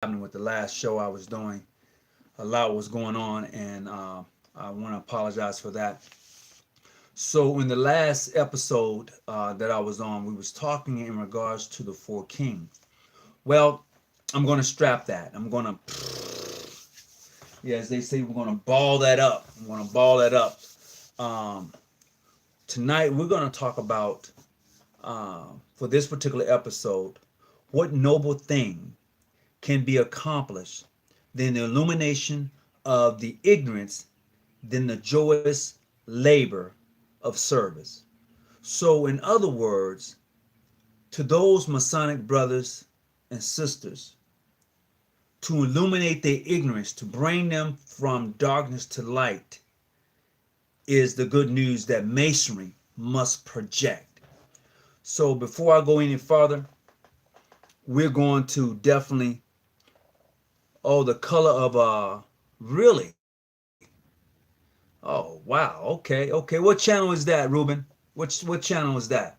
happening with the last show I was doing. A lot was going on, and I want to apologize for that. So, in the last episode that I was on, we was talking in regards to the four kings. Well, I'm going to strap that. I'm going to, yeah, as they say, we're going to ball that up. I'm going to ball that up. Um, Tonight, we're going to talk about, for this particular episode, what noble thing can be accomplished than the illumination of the ignorance, than the joyous labor of service. So, in other words, to those Masonic brothers and sisters, to illuminate their ignorance, to bring them from darkness to light, is the good news that Masonry must project. So, before I go any further, we're going to definitely, oh, the color of, really? Oh, wow. Okay. What channel is that, Ruben? What channel is that?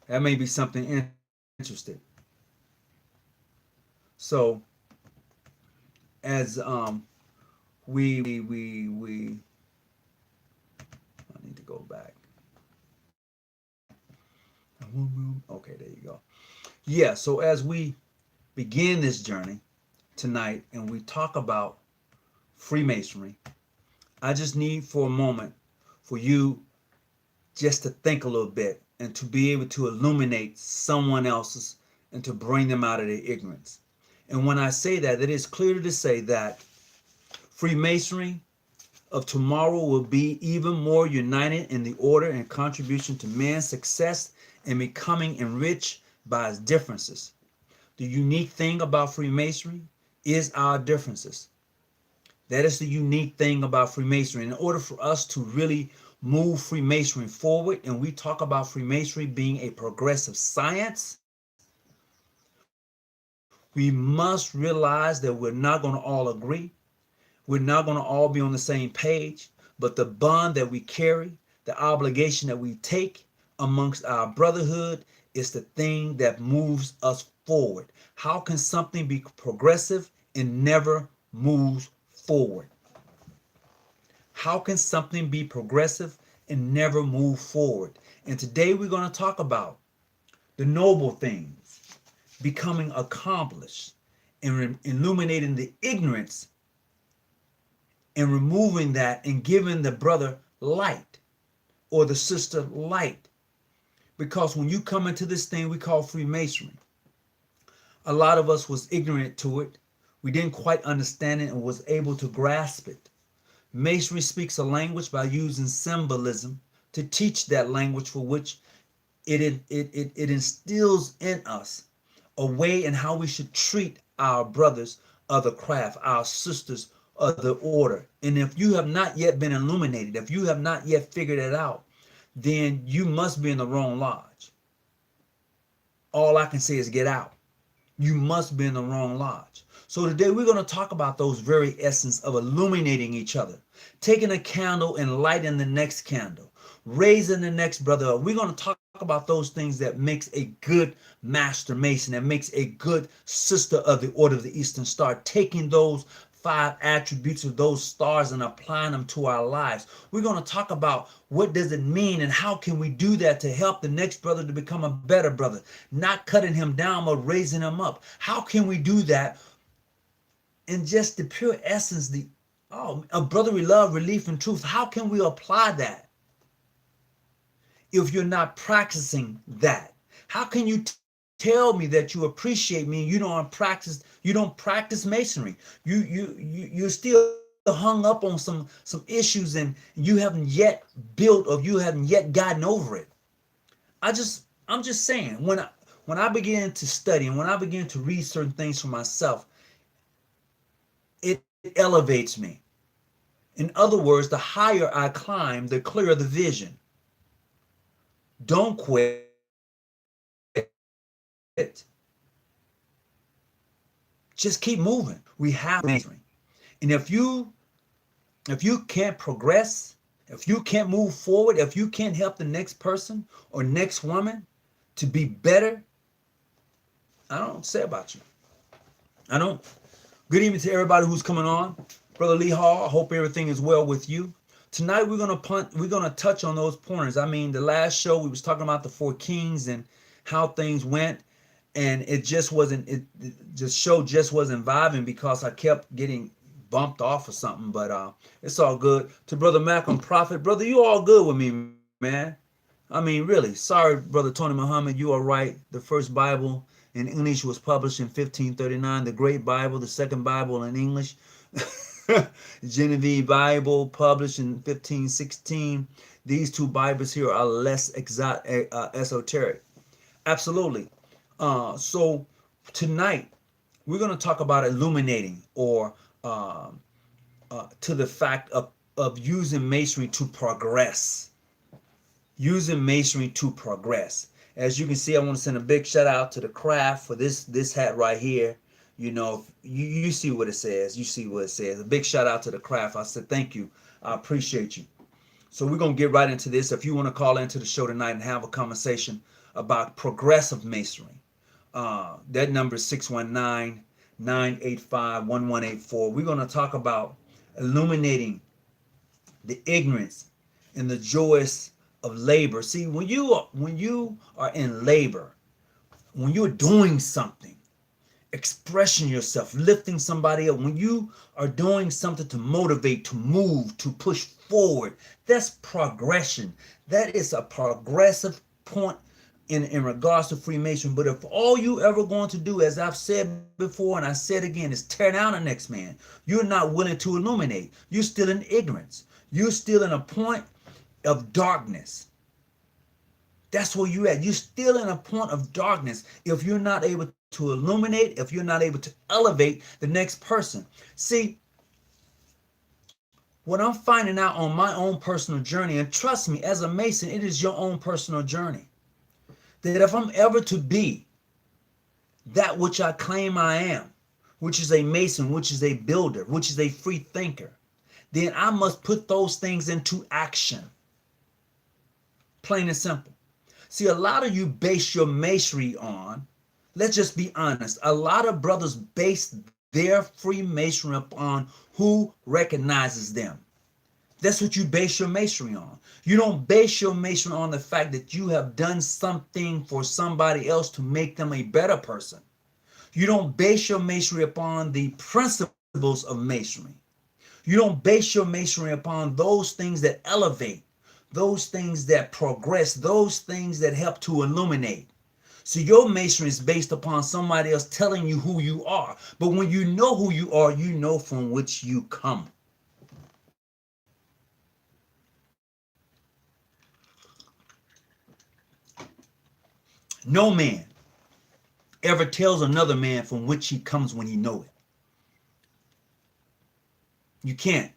That may be something interesting. So, as we I need to go back. Okay, there you go. Yeah, so as we begin this journey tonight and we talk about Freemasonry, I just need for a moment for you just to think a little bit and to be able to illuminate someone else's and to bring them out of their ignorance. And when I say that, it is clear to say that Freemasonry of tomorrow will be even more united in the order and contribution to man's success and becoming enriched by his differences. The unique thing about Freemasonry is our differences. That is the unique thing about Freemasonry. In order for us to really move Freemasonry forward, and we talk about Freemasonry being a progressive science, we must realize that we're not going to all agree. We're not going to all be on the same page, but the bond that we carry, the obligation that we take amongst our brotherhood is the thing that moves us forward. How can something be progressive and never moves forward? How can something be progressive and never move forward? And today we're going to talk about the noble things becoming accomplished and illuminating the ignorance and removing that and giving the brother light or the sister light. Because when you come into this thing we call Freemasonry, a lot of us was ignorant to it. We didn't quite understand it and was able to grasp it. Masonry speaks a language by using symbolism to teach that language, for which it instills in us a way in how we should treat our brothers of the craft, our sisters of the order. And if you have not yet been illuminated, if you have not yet figured it out, then you must be in the wrong lodge. All I can say is get out. You must be in the wrong lodge. So today we're going to talk about those very essence of illuminating each other, taking a candle and lighting the next candle, raising the next brother up. We're going to talk about those things that makes a good master mason, that makes a good sister of the Order of the Eastern Star, taking those five attributes of those stars and applying them to our lives. We're going to talk about what does it mean and how can we do that to help the next brother to become a better brother, not cutting him down but raising him up. How can we do that in just the pure essence, the of brotherly love, relief, and truth? How can we apply that if you're not practicing that? How can you tell me that you appreciate me and you don't practice masonry? You're still hung up on some issues and you haven't yet built or you haven't yet gotten over it. I'm just saying, when I begin to study and when I begin to read certain things for myself, it elevates me. In other words, the higher I climb, the clearer the vision. Don't quit. Just keep moving. We have masonry. And if you can't progress, if you can't move forward, if you can't help the next person or next woman to be better, I don't say about you. I don't. Good evening to everybody who's coming on. Brother Lee Hall, I hope everything is well with you. Tonight we're gonna touch on those pointers. I mean, the last show we was talking about the four kings and how things went, and it just wasn't. The show just wasn't vibing because I kept getting bumped off or something. But it's all good. To Brother Malcolm Prophet, brother, you all good with me, man. I mean, really. Sorry, Brother Tony Muhammad, you are right. The first Bible in English was published in 1539. The Great Bible, the second Bible in English. Genevieve Bible published in 1516. These two Bibles here are less esoteric. Absolutely. So tonight we're going to talk about illuminating or to the fact of using masonry to progress. Using masonry to progress. As you can see, I want to send a big shout out to the craft for this hat right here. You know, you see what it says. You see what it says. A big shout out to the craft. I said thank you. I appreciate you. So we're going to get right into this. If you want to call into the show tonight and have a conversation about progressive masonry, that number is 619-985-1184. We're going to talk about illuminating the ignorance and the joys of labor. See, when you are in labor, when you're doing something, expressing yourself, lifting somebody up, when you are doing something to motivate, to move, to push forward, that's progression. That is a progressive point in regards to Freemason. But if all you ever going to do, as I've said before and I said again, is tear down the next man, you're not willing to illuminate. You're still in ignorance. You're still in a point of darkness. That's where you're at. You're still in a point of darkness if you're not able to illuminate, if you're not able to elevate the next person. See, what I'm finding out on my own personal journey, and trust me, as a Mason, it is your own personal journey, that if I'm ever to be that which I claim I am, which is a Mason, which is a builder, which is a free thinker, then I must put those things into action. Plain and simple. See, a lot of you base your masonry on, let's just be honest, a lot of brothers base their Freemasonry upon who recognizes them. That's what you base your masonry on. You don't base your masonry on the fact that you have done something for somebody else to make them a better person. You don't base your masonry upon the principles of masonry. You don't base your masonry upon those things that elevate, those things that progress, those things that help to illuminate. So your masonry is based upon somebody else telling you who you are. But when you know who you are, you know from which you come. No man ever tells another man from which he comes when he know it. You can't.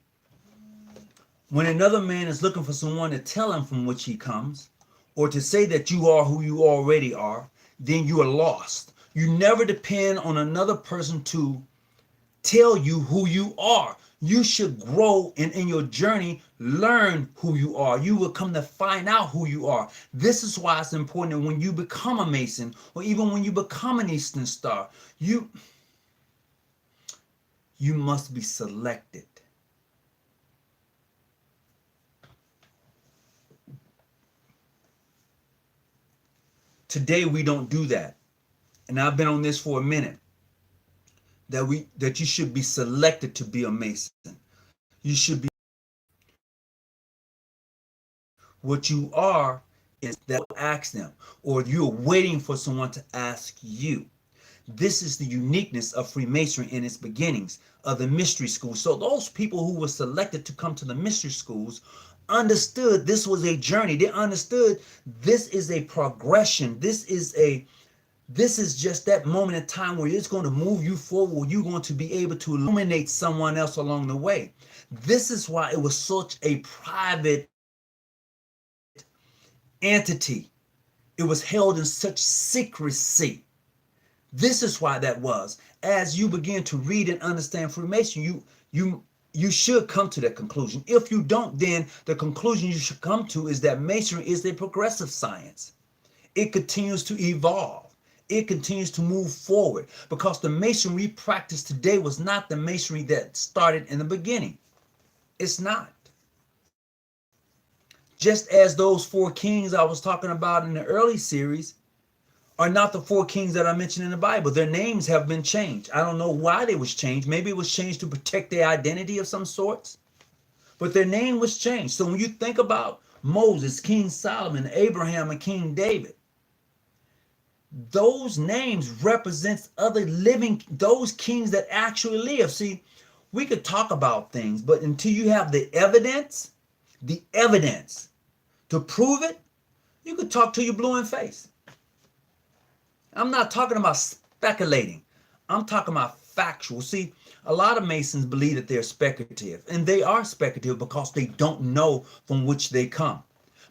When another man is looking for someone to tell him from which he comes, or to say that you are who you already are, then you are lost. You never depend on another person to tell you who you are. You should grow and in your journey learn who you are. You will come to find out who you are. This is why it's important that when you become a Mason, or even when you become an Eastern Star, you must be selected. Today we don't do that. And I've been on this for a minute. That you should be selected to be a Mason. You should be. What you are is that ask them, or you're waiting for someone to ask you. This is the uniqueness of Freemasonry in its beginnings of the mystery schools. So those people who were selected to come to the mystery schools understood this was a journey. They understood this is a progression. This is just that moment in time where it's going to move you forward, where you're going to be able to illuminate someone else along the way. This is why it was such a private entity. It was held in such secrecy. This is why that was. As you begin to read and understand Freemason, you should come to that conclusion. If you don't, then the conclusion you should come to is that Masonry is a progressive science. It continues to evolve. It continues to move forward because the masonry practiced today was not the masonry that started in the beginning. It's not. Just as those four kings I was talking about in the early series are not the four kings that I mentioned in the Bible. Their names have been changed. I don't know why they was changed. Maybe it was changed to protect their identity of some sorts, but their name was changed. So when you think about Moses, King Solomon, Abraham, and King David, those names represents other living, those kings that actually live. See, we could talk about things, but until you have the evidence to prove it, you could talk till you're blue in the face. I'm not talking about speculating. I'm talking about factual. See, a lot of Masons believe that they're speculative, and they are speculative because they don't know from which they come.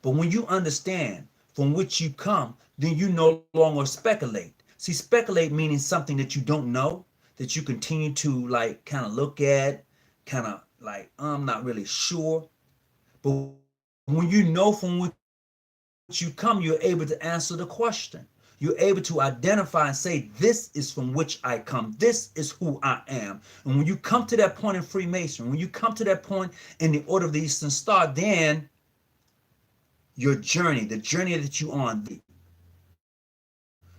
But when you understand from which you come, then you no longer speculate. See, speculate meaning something that you don't know, that you continue to like kind of look at, kind of like, I'm not really sure. But when you know from which you come, you're able to answer the question. You're able to identify and say, this is from which I come. This is who I am. And when you come to that point in Freemason, when you come to that point in the Order of the Eastern Star, then your journey, the journey that you're on,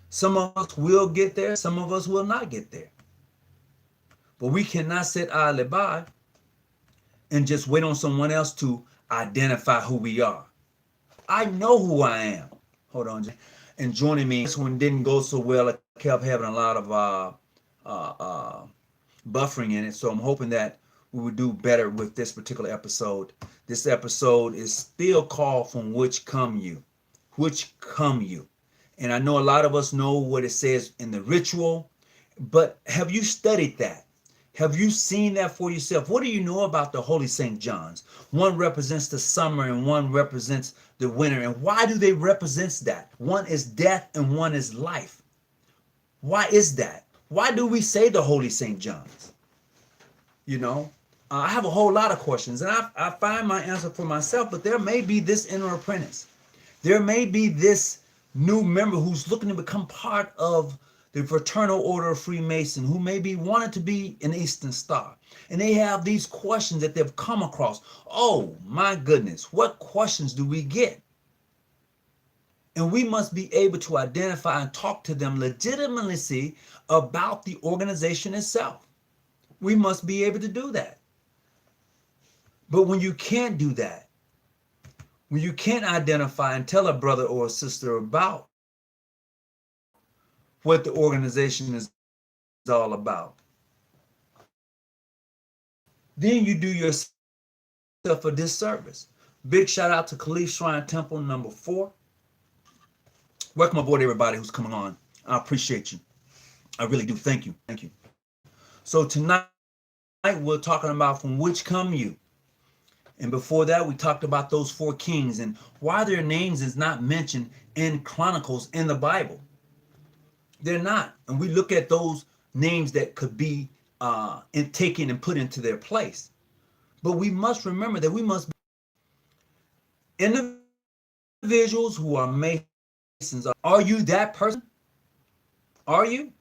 some of us will get there, some of us will not get there. But we cannot sit idly by and just wait on someone else to identify who we are. I know who I am. Hold on. And joining me, this one didn't go so well. I kept having a lot of buffering in it. So I'm hoping that we would do better with this particular episode. This episode is still called From Which Come You. Which come you. And I know a lot of us know what it says in the ritual, but have you studied that? Have you seen that for yourself? What do you know about the Holy St. John's? One represents the summer and one represents the winter. And why do they represent that? One is death and one is life. Why is that? Why do we say the Holy St. John's? You know, I have a whole lot of questions, and I find my answer for myself, but there may be this inner apprentice. There may be this new member who's looking to become part of the Fraternal Order of Freemason, who maybe wanted to be an Eastern Star. And they have these questions that they've come across. Oh my goodness, what questions do we get? And we must be able to identify and talk to them legitimately about the organization itself. We must be able to do that. But when you can't do that, when you can't identify and tell a brother or a sister about what the organization is all about, then you do yourself a disservice. Big shout out to Khalif Shrine Temple number 4. Welcome aboard, everybody who's coming on. I appreciate you. I really do. Thank you. Thank you. So tonight we're talking about From Which Come You. And before that, we talked about those 4 kings and why their names is not mentioned in Chronicles in the Bible. They're not. And we look at those names that could be taken and put into their place. But we must remember that we must be individuals who are Masons. Are you that person? Are you?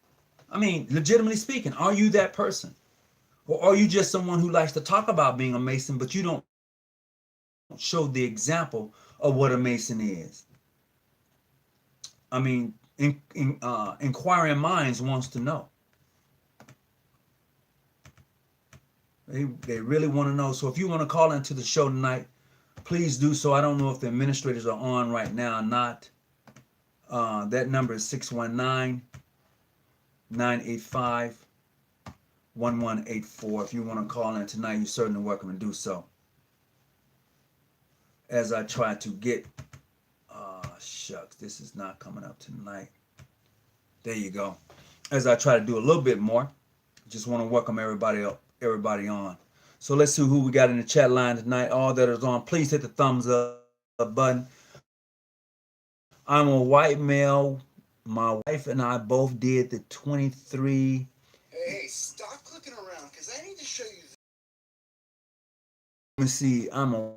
I mean, legitimately speaking, are you that person? Or are you just someone who likes to talk about being a Mason, but you don't show the example of what a Mason is? I mean, inquiring minds wants to know. They really want to know. So if you want to call into the show tonight, please do so. I don't know if the administrators are on right now or not. That number is 619-985-1184. If you want to call in tonight, you're certainly welcome to do so. As I try to get, shucks, this is not coming up tonight. There you go. As I try to do a little bit more, just want to welcome everybody on. So let's see who we got in the chat line tonight. All that is on, please hit the thumbs up button. I'm a white male. My wife and I both did the 23. Hey, stop clicking around, because I need to show you. Let me see. I'm a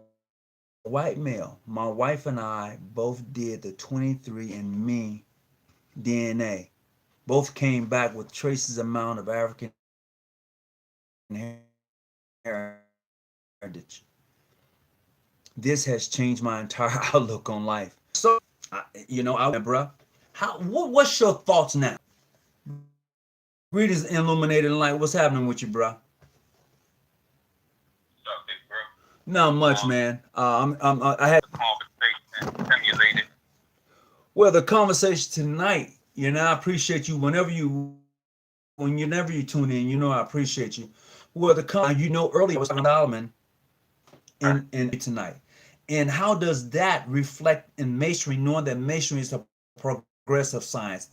white male. My wife and I both did the 23andMe DNA. both came back with traces amount of African heritage. This has changed my entire outlook on life. So, bruh, what's your thoughts now? Greetings, illuminated light. What's happening with you, bruh? What's up, big bro? Not much, man. I had The conversation stimulated. well the conversation tonight. I appreciate you whenever you tune in. I appreciate you. Well, earlier I was talking about Solomon in tonight, and how does that reflect in masonry? Knowing that masonry is a progressive science.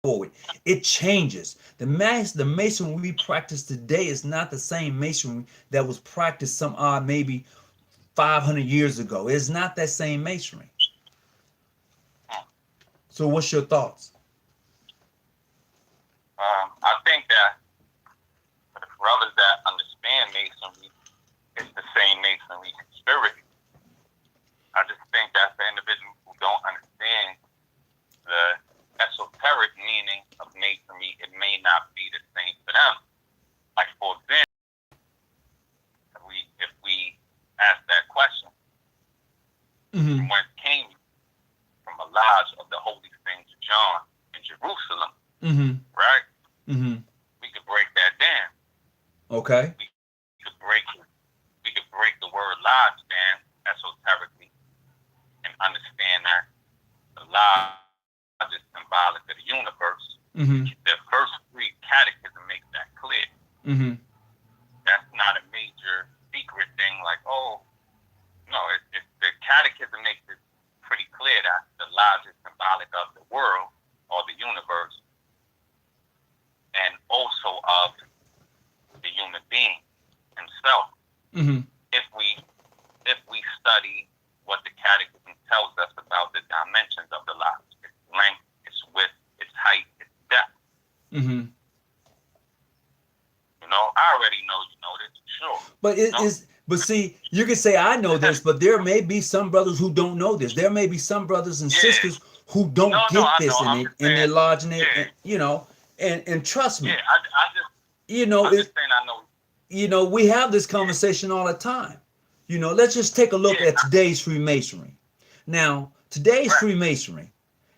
Forward. It changes. The masonry we practice today is not the same masonry that was practiced maybe 500 years ago. It's not that same masonry. So what's your thoughts? I think that for the brothers that understand masonry, it's the same masonry spirit. I just think that for individuals who don't understand the esoteric meaning of masonry, it may not be the same for them. Like, for example, if we ask that question, Mm-hmm. when it came from a lodge of the Holy Saint John in Jerusalem, Mm-hmm. right? Mm-hmm. We could break that down. Okay. We could break the word lodge down esoterically and understand that the lodge is symbolic of the universe. Mm-hmm. The first three catechism makes that clear. Mm-hmm. That's not a major secret thing. Like, oh, no, the catechism makes it pretty clear that the lodge is symbolic of the world or the universe, and also of the human being himself. Mm-hmm. If we study what the catechism tells us about the dimensions of the lodge, its length, its width, its height, its depth. Mm-hmm. I already know you know this, sure. But but see, you can say I know this, but there may be some brothers who don't know this. There may be some brothers and sisters who don't get this in their lodge, and trust me. Yeah, I just I'm just saying I know. We have this conversation all the time. Let's just take a look at today's Freemasonry. Now, today's Freemasonry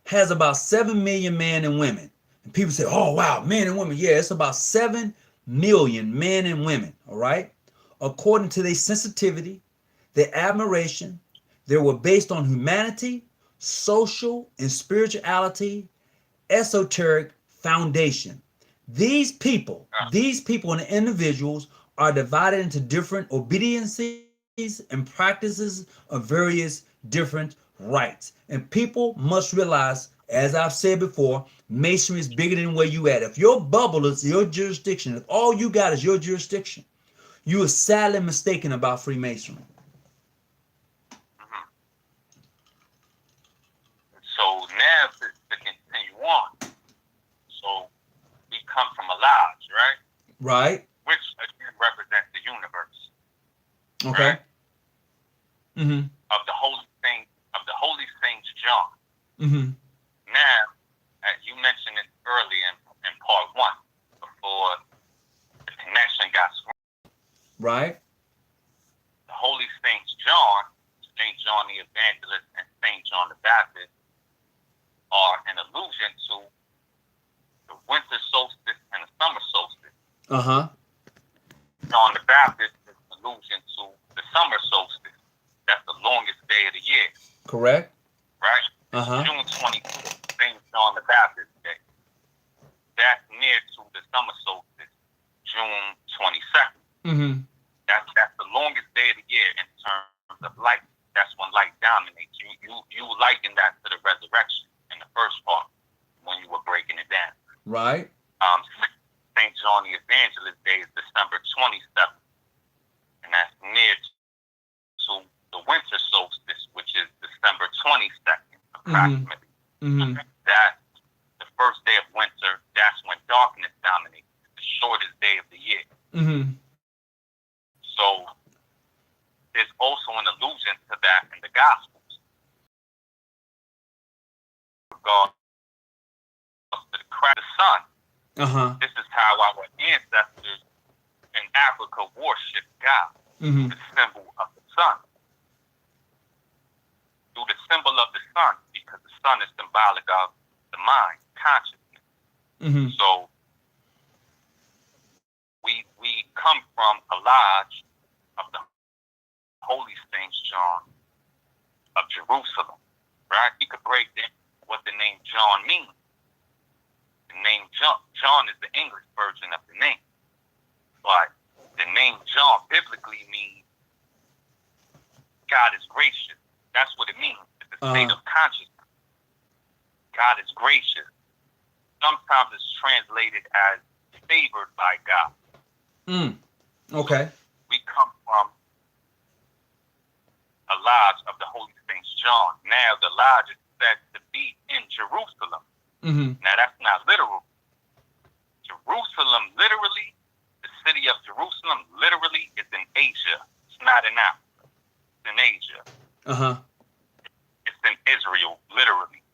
has about 7 million men and women. And people say, oh, wow, men and women. Yeah, it's about 7 million men and women, all right? According to their sensitivity, their admiration, they were based on humanity, social and spirituality, esoteric foundation. These people and the individuals are divided into different obediences and practices of various different rites. And people must realize, as I've said before, masonry is bigger than where you at. If your bubble is your jurisdiction, if all you got is your jurisdiction, you are sadly mistaken about Freemasonry. Mm-hmm. So now to continue on. So we come from a lodge, right? Right. Which again represents the universe. Okay. Right? Mm-hmm. Of the Holy Saint John. Mm-hmm. Now, as you mentioned it earlier in part 1, before the connection got screwed. Right. The Holy Saint John, Saint John the Evangelist, and Saint John the Baptist are an allusion to the winter solstice and the summer solstice. Uh-huh. John the Baptist is an allusion to the summer solstice. That's the longest day of the year. Correct. Right? Uh-huh. June 25th, St. John the Baptist Day. That's near to the summer solstice, June 22nd. Mm-hmm. That's the longest day of the year in terms of light. That's when light dominates. You liken that to the resurrection in the first part when you were breaking it down. Right. St. John the Evangelist Day is December 27th. And that's near to the winter solstice, which is December 22nd, approximately. Mm-hmm. That's the first day of winter. That's when darkness dominates. The shortest day of the year. Mm-hmm. So there's also an allusion to that in the Gospels. Regard to the Uh-huh. This is how our ancestors in Africa worship God, Mm-hmm. the symbol of the sun. Through the symbol of the sun, because the sun is symbolic of the mind, consciousness. Mm-hmm. So we come from a lodge of the Holy Saint John of Jerusalem, right? You could break down what the name John means. The name John is the English version of the name, but the name John biblically means God is gracious. That's what it means. It's a state of consciousness. God is gracious. Sometimes it's translated as favored by God. Okay. We come from a lodge of the Holy Saint John. Now the lodge is said to be in Jerusalem. Mm-hmm. Now that's not literal. Jerusalem, literally, the city of Jerusalem, literally is in Asia. It's not in Africa. It's in Asia. Uh-huh. It's in Israel, literally.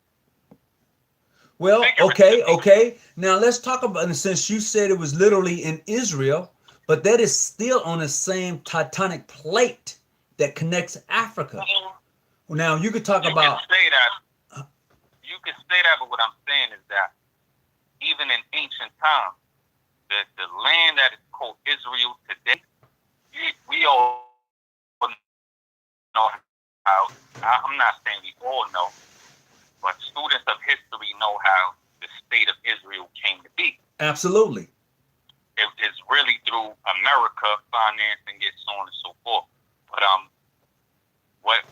Well, okay. Now let's talk about, and since you said it was literally in Israel, but that is still on the same tectonic plate that connects Africa. Now you could talk about. Can say that. You can say that, but what I'm saying is that even in ancient times, the land that is called Israel today, we all know how. I'm not saying we all know, but students of history know how the state of Israel came to be. Absolutely. It's really through America financing it, so on and so forth. But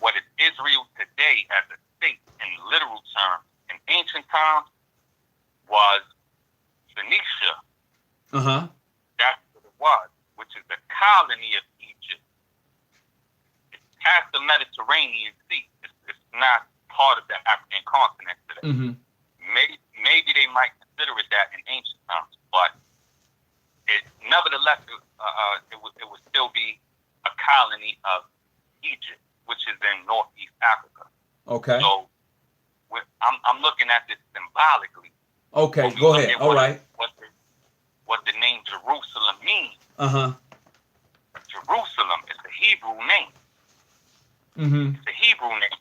what is Israel today as a state in literal terms in ancient times was Phoenicia. Uh-huh. That's what it was, which is a colony of Egypt. It's past the Mediterranean Sea. It's not part of the African continent today. Mm-hmm. Maybe they might consider it that in ancient times, but nevertheless, it would still be a colony of Egypt, which is in Northeast Africa. Okay. So I'm looking at this symbolically. Okay, go ahead. All right. What the name Jerusalem means. Uh-huh. Jerusalem is the Hebrew name. Mm-hmm. It's the Hebrew name.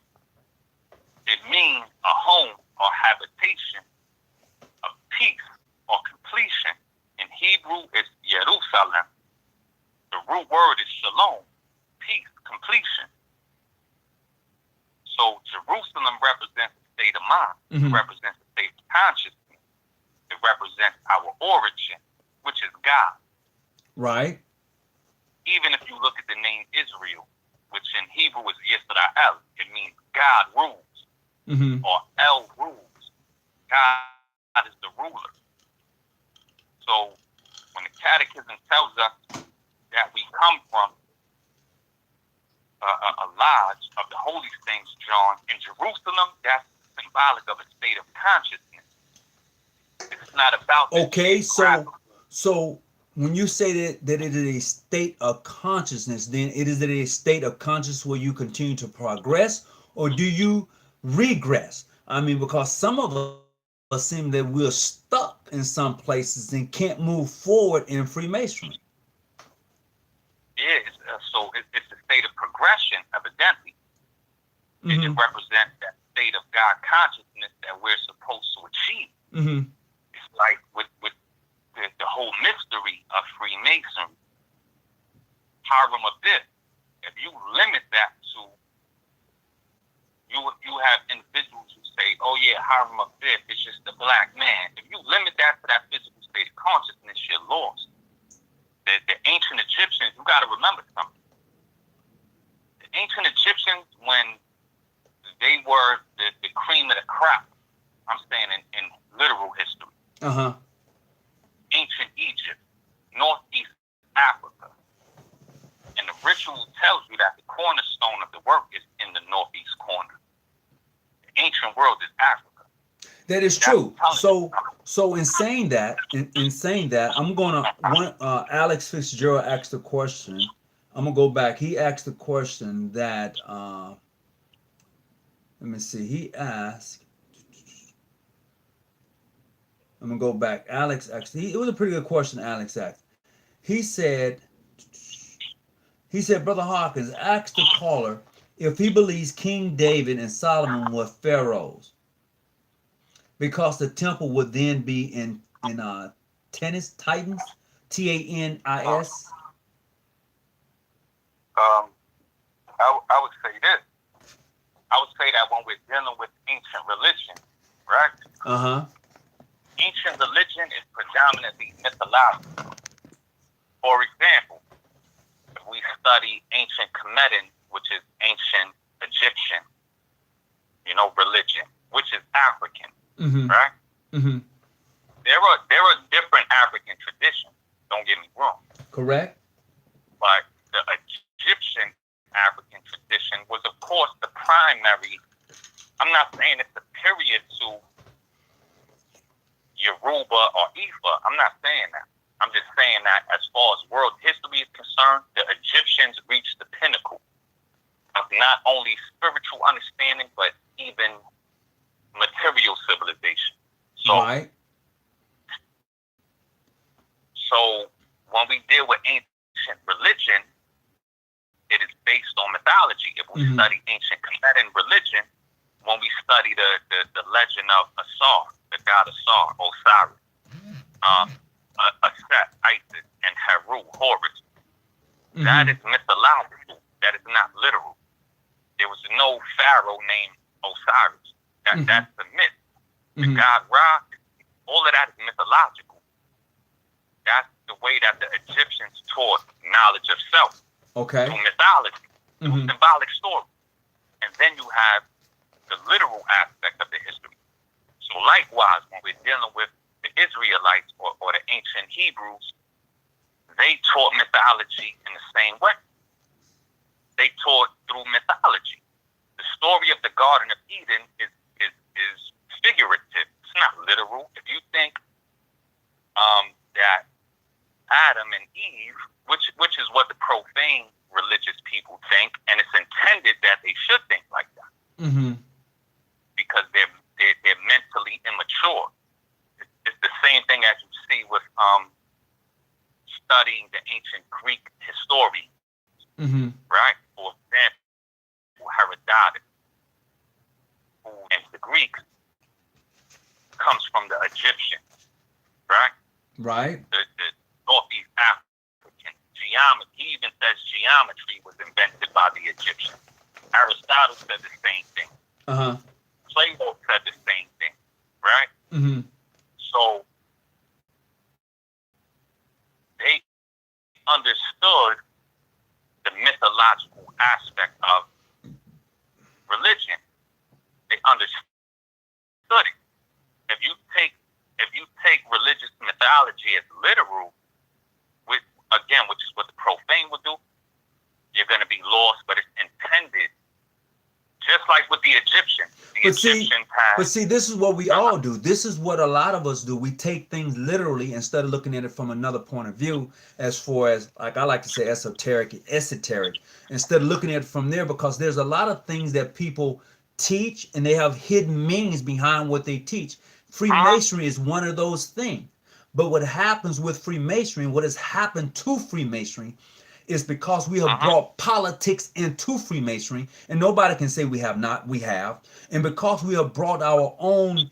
It means a home or habitation of peace or completion. In Hebrew, it's Jerusalem. The root word is shalom, peace, completion. So Jerusalem represents a state of mind. Mm-hmm. It represents a state of consciousness. It represents our origin, which is God. Right. Even if you look at the name Israel, which in Hebrew is Yisrael, it means God rules, Mm-hmm. or El rules. God is the ruler. So when the Catechism tells us that we come from a lodge of the Holy Saints John in Jerusalem, that's symbolic of a state of consciousness. It's not about Okay, so when you say that it is a state of consciousness, then it is a state of consciousness where you continue to progress, or do you regress? I mean, because some of us seem that we're stuck in some places and can't move forward in Freemasonry. Yeah, so it's a state of progression, evidently. Mm-hmm. It represents that state of God consciousness that we're supposed to achieve. Mm-hmm. It's like with the whole mystery of Freemasonry. Hiram Abiff, if you limit that to, you have individuals who say, oh yeah, Hiram Abiff is just a black man. If you limit that to that physical state of consciousness, you're lost. The ancient Egyptians, you got to remember something. The ancient Egyptians, when they were the cream of the crop, I'm saying in literal history. Uh-huh. Ancient Egypt, Northeast Africa. And the ritual tells you that the cornerstone of the work is in the northeast corner. The ancient world is Africa. That is true. So in saying that, I'm gonna Alex Fitzgerald asked the question. I'm gonna go back. He asked the question that let me see. He asked, I'm gonna go back. Alex actually, it was a pretty good question. Alex asked. He said, Brother Hawkins, asked the caller if he believes King David and Solomon were pharaohs, because the temple would then be in tennis Titans, Uh, Tanis. um, I would say this. I would say that when we're dealing with ancient religion, right? Uh-huh. Ancient religion is predominantly mythological. For example, if we study ancient Kemetic, which is ancient Egyptian, religion, which is African, Mm-hmm. right? Mm-hmm. There are different African traditions. Don't get me wrong, Correct. but the Egyptian African tradition was, of course, the primary. I'm not saying it's superior to Yoruba or Ifa. I'm not saying that. I'm just saying that as far as world history is concerned, the Egyptians reached the pinnacle of not only spiritual understanding, but even material civilization. So, Right. so when we deal with ancient religion, it is based on mythology. If we Mm-hmm. study ancient Kemetic religion, when we study the legend of Asar, the god Asar, Osiris, Aset, Isis, and Heru, Horus, Mm-hmm. that is mythological. That is not literal. There was no pharaoh named Osiris. Mm-hmm. That's the myth. The Mm-hmm. god Ra, all of that is mythological. That's the way that the Egyptians taught knowledge of self. Okay. Through mythology, through Mm-hmm. symbolic story. And then you have the literal aspect of the history. So likewise, when we're dealing with the Israelites or the ancient Hebrews, they taught mythology in the same way. They taught through mythology. The story of the Garden of Eden is figurative. It's not literal. If you think that Adam and Eve, which is what the profane religious people think, and it's intended that they should think like that, Mm-hmm. because they're mentally immature. It's the same thing as you see with studying the ancient Greek historians, Mm-hmm. right? For example, Herodotus, who in the Greeks comes from the Egyptians, right? Right. The Northeast African geometry. He even says geometry was invented by the Egyptians. Aristotle said the same thing. Uh-huh. Plato said the same thing, right? Mm-hmm. So they understood the mythological aspect of religion. They understood it. If you take religious mythology as literal, which is what the profane would do, you're going to be lost. But it's intended, just like with the Egyptians. But see, this is what we all do. This is what a lot of us do. We take things literally instead of looking at it from another point of view, as far as, like I like to say, esoteric, instead of looking at it from there, because there's a lot of things that people teach and they have hidden meanings behind what they teach. Freemasonry is one of those things. But what happens with Freemasonry, what has happened to Freemasonry, is because we have brought politics into Freemasonry, and nobody can say we have not, we have. And because we have brought our own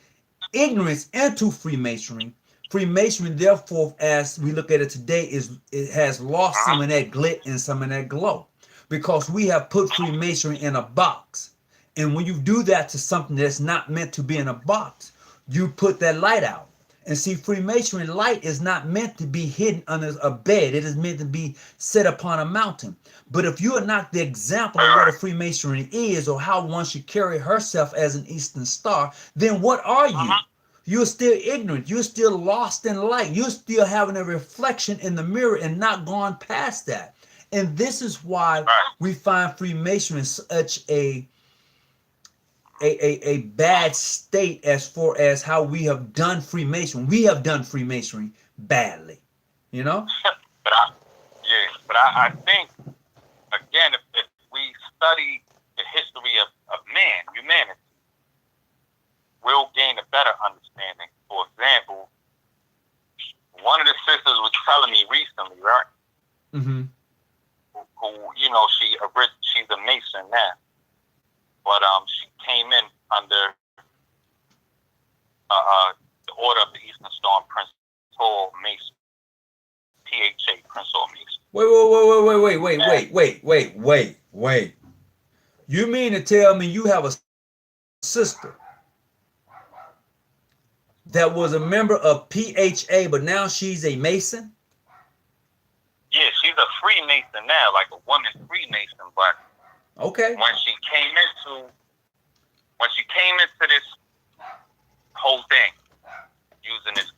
ignorance into Freemasonry, therefore, as we look at it today, it has lost some of that glit and some of that glow. Because we have put Freemasonry in a box. And when you do that to something that's not meant to be in a box, you put that light out. And see, Freemasonry light is not meant to be hidden under a bed. It is meant to be set upon a mountain. But if you are not the example of what a Freemasonry is, or how one should carry herself as an Eastern Star, then what are you? You're still ignorant. You're still lost in light. You're still having a reflection in the mirror and not gone past that. And this is why we find Freemasonry such a bad state as far as how we have done Freemasonry. We have done Freemasonry badly, you know? But I think, again, if we study the history of man, humanity, we'll gain a better understanding. For example, sisters was telling me recently, right? Mm-hmm. Who she's a Mason now, but she came in under the Order of the Eastern Star Prince Hall Mason, PHA, Prince Hall Mason. Wait. You mean to tell me you have a sister that was a member of PHA, but now she's a Mason? Yeah, she's a Freemason now, like a woman Freemason. But okay, when she came into this whole thing, using this,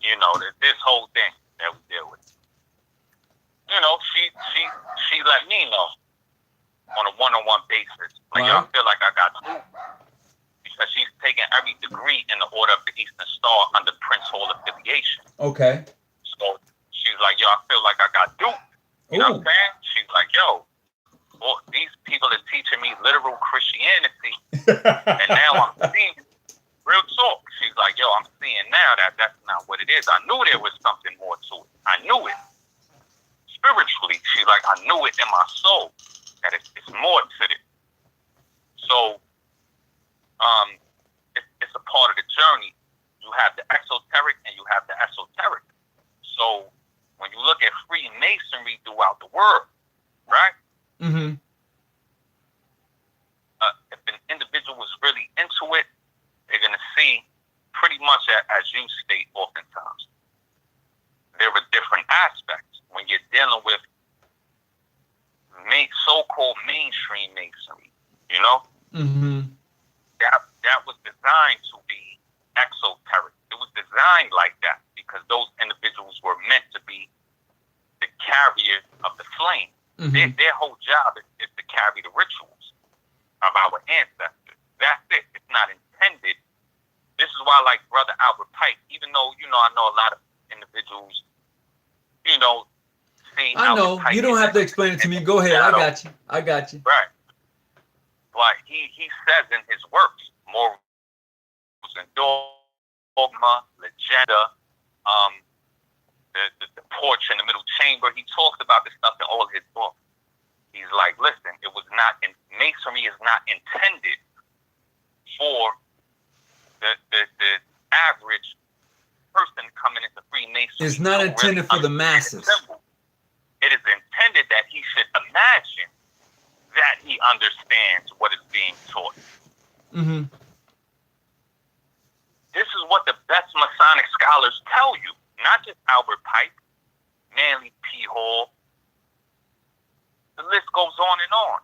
this whole thing that we deal with, she let me know on a one-on-one basis, like, right. yo, I feel like I got duped, because she's taking every degree in the Order of the Eastern Star under Prince Hall affiliation. Okay. So she's like, yo, I feel like I got duped. You know what I'm saying? She's like, yo, well, these people are teaching me literal Christianity, and now I'm seeing real talk. She's like, yo, I'm seeing now that that's not what it is. I knew there was something more to it. I knew it. Spiritually, she's like, I knew it in my soul, that it's more to it. So, it's a part of the journey. You have the exoteric and you have the esoteric. So, when you look at Freemasonry throughout the world, right? Mm-hmm. If an individual is really into it, they're going to see pretty much as you state oftentimes. There are different aspects when you're dealing with so-called mainstream masonry, Mm-hmm. That was designed to be exoteric. It was designed like that because those individuals were meant to be the carrier of the flame. Mm-hmm. Their whole job is to carry the rituals of our ancestors. That's it. It's not intended. This is why, like Brother Albert Pike, even though, I know a lot of individuals, see I know. Albert Pike, you don't have to explain it to me. Go ahead. I got you. Right. But he says in his works, Morals and Dogma, Legenda, the porch in the middle chamber, he talks about this stuff in all of his books. He's like, listen, masonry is not intended for the average person coming into Freemasonry. It's not intended for the masses. It is intended that he should imagine that he understands what is being taught. Mm-hmm. This is what the best Masonic scholars tell you, not just Albert Pike, Manly P. Hall. The list goes on and on.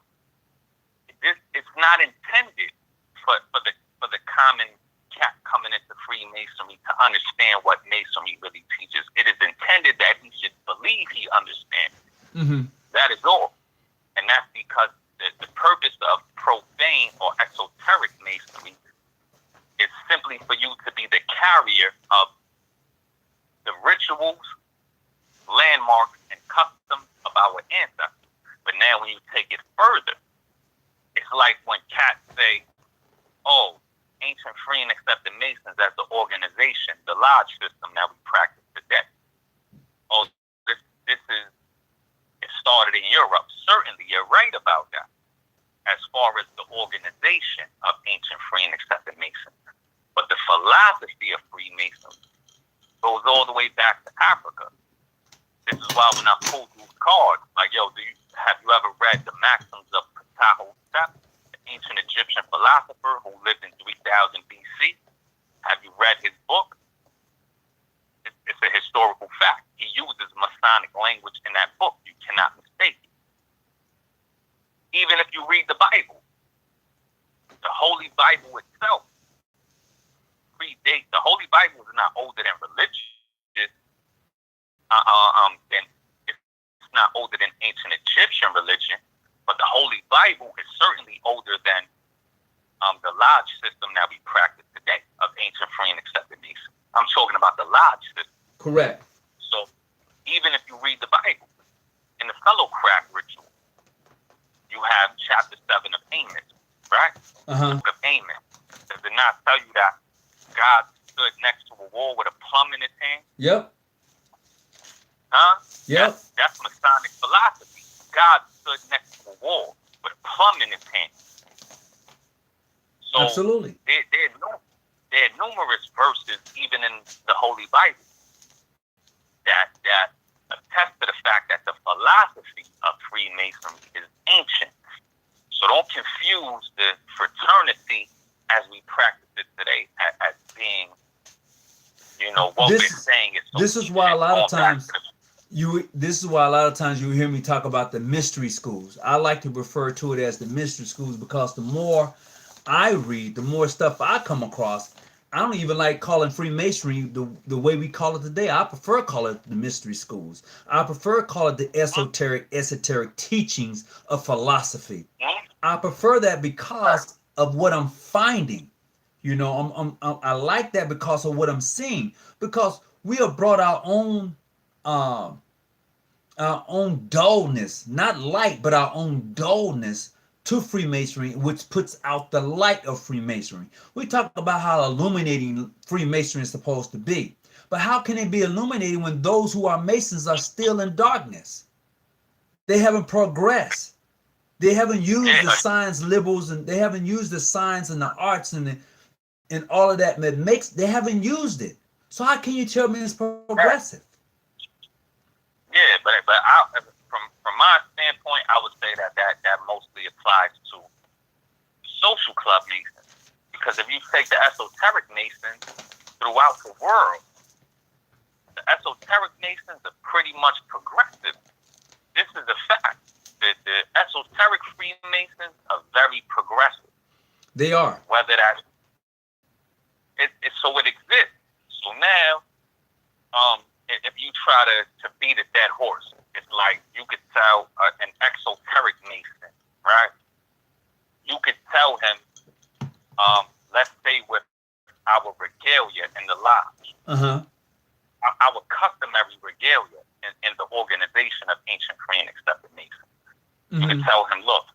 It's not intended for the common cat coming into Freemasonry to understand what Masonry really teaches. It is intended that he should believe he understands. Mm-hmm. That is all. And that's because the purpose of profane or exoteric Masonry is simply for you to be the carrier of the rituals, landmarks, and customs of our ancestors. But now when you take it further, it's like when cats say, oh, Ancient Free and Accepted Masons as the organization, the lodge system that we practice today. Oh, it started in Europe. Certainly, you're right about that. As far as the organization of Ancient Free and Accepted Masons. But the philosophy of Freemasons goes all the way back to Africa. This is why when I pulled these cards, like, yo, have you ever read the Maxims of Ptahhotep, the ancient Egyptian philosopher who lived in 3000 BC? Have you read his book? It's a historical fact. He uses Masonic language in that book. You cannot mistake it. Even if you read the Bible, the Holy Bible itself predates. The Holy Bible is not older than religion. Then it's not older than ancient Egyptian religion, but the Holy Bible is certainly older than the lodge system that we practice today of Ancient Free and Accepted Masons. I'm talking about the lodge system. Correct. So even if you read the Bible, in the fellow craft ritual, you have chapter 7 of Amos, right? Uh-huh. Book of Amos. Does it not tell you that God stood next to a wall with a plumb in his hand? Yep. Huh? Yep. That's Masonic philosophy. God stood next to a wall with a plum in his hand. So Absolutely. there are numerous verses, even in the Holy Bible, that attest to the fact that the philosophy of Freemasonry is ancient. So don't confuse the fraternity as we practice it today as being, what we're saying is so this is why a lot of times you hear me talk about the mystery schools. I like to refer to it as the mystery schools because the more I read, the more stuff I come across. I don't even like calling Freemasonry the way we call it today. I prefer call it the mystery schools. I prefer call it the esoteric teachings of philosophy. I prefer that because of what I'm finding. I like that because of what I'm seeing. Because we have brought our own dullness, not light, but our own dullness to Freemasonry, which puts out the light of Freemasonry. We talk about how illuminating Freemasonry is supposed to be. But how can it be illuminating when those who are Masons are still in darkness? They haven't progressed. They haven't used the science liberals, and they haven't used the science and the arts and all of that they haven't used it. So how can you tell me it's progressive? Yeah, but from my standpoint, I would say that mostly applies to social club Masons. Because if you take the esoteric Masons throughout the world, the esoteric Masons are pretty much progressive. This is a fact. The esoteric Freemasons are very progressive. They are. Whether that so it exists. So now, if you try to beat a dead horse, it's like you could tell an exoteric Mason, right? You could tell him, let's say with our regalia in the lodge, our customary regalia in the organization of ancient free and accepted Masons. You could tell him, look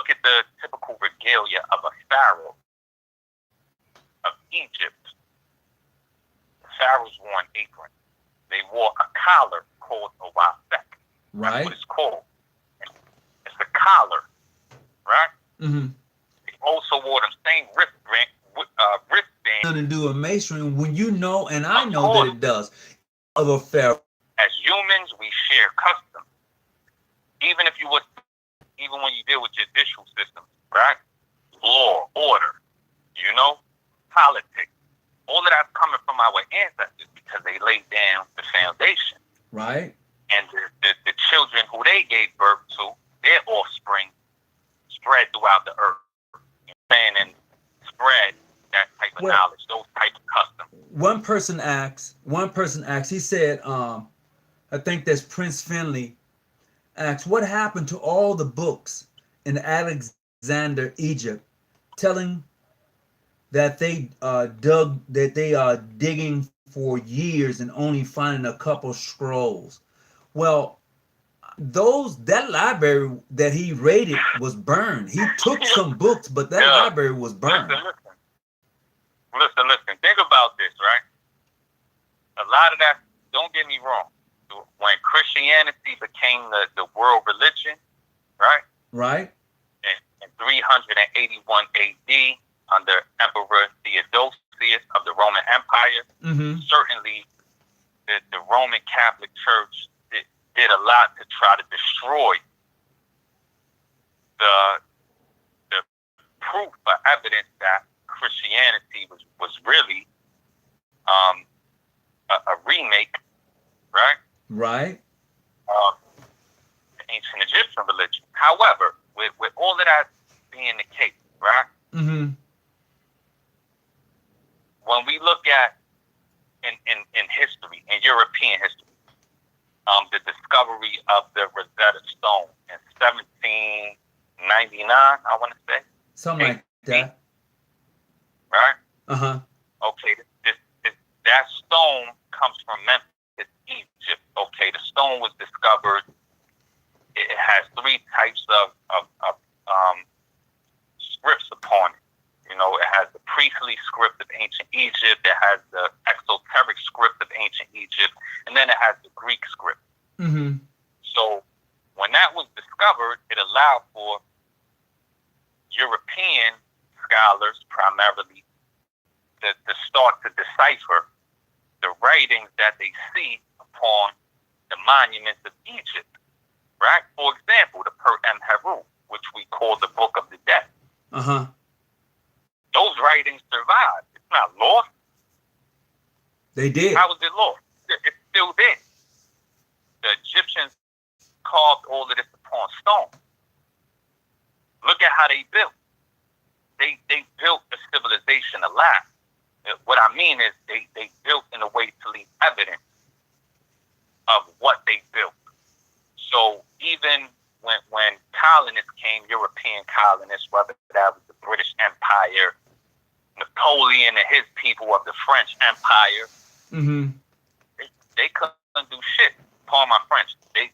at the typical regalia of a pharaoh of Egypt. The pharaohs wore an apron. They wore a collar called a wafek. Right. That's what it's called. It's a collar, right? They also wore the same wristband. Nothing to do with masonry when you know, and I know that it does. Of a pharaoh. As humans, we share customs. Even when you deal with judicial systems, right? Law, order, politics. All of that's coming from our ancestors because they laid down the foundation. Right. And the children who they gave birth to, their offspring, spread throughout the earth. And spread that type of knowledge, those type of customs. One person asks, he said, I think that's Prince Finley, asks, what happened to all the books in Alexander, Egypt, telling that they are digging for years and only finding a couple scrolls? Well, that library that he raided was burned. He took some books, but that library was burned. Listen. Think about this, right? A lot of that, don't get me wrong. When Christianity became the world religion, right? Right. In 381 AD, under Emperor Theodosius of the Roman Empire, certainly the Roman Catholic Church did a lot to try to destroy the proof or evidence that Christianity was really a remake, right? Right. The ancient Egyptian religion. However, with all of that being the case, right? When we look at in history, in European history, the discovery of the Rosetta Stone in 1799, I want to say. Something like that. Right? Okay. That stone comes from Memphis, Egypt. Okay, the stone was discovered. It has three types of scripts upon it. It has the priestly script of ancient Egypt. It has the exoteric script of ancient Egypt, and then it has the Greek script. Mm-hmm. So when that was discovered, it allowed for European scholars primarily to start to decipher the writings that they see upon the monuments of Egypt, right? For example, the Per Em Heru, which we call the Book of the Dead. Uh-huh. Those writings survived. It's not lost. They did. How was it lost? It's still there. The Egyptians carved all of this upon stone. Look at how they built. They built a civilization alive. What I mean is they built in a way to leave evidence of what they built. So even when colonists came, European colonists, whether that was the British Empire, Napoleon and his people of the French Empire, Mm-hmm. they couldn't do shit. Pardon my French. They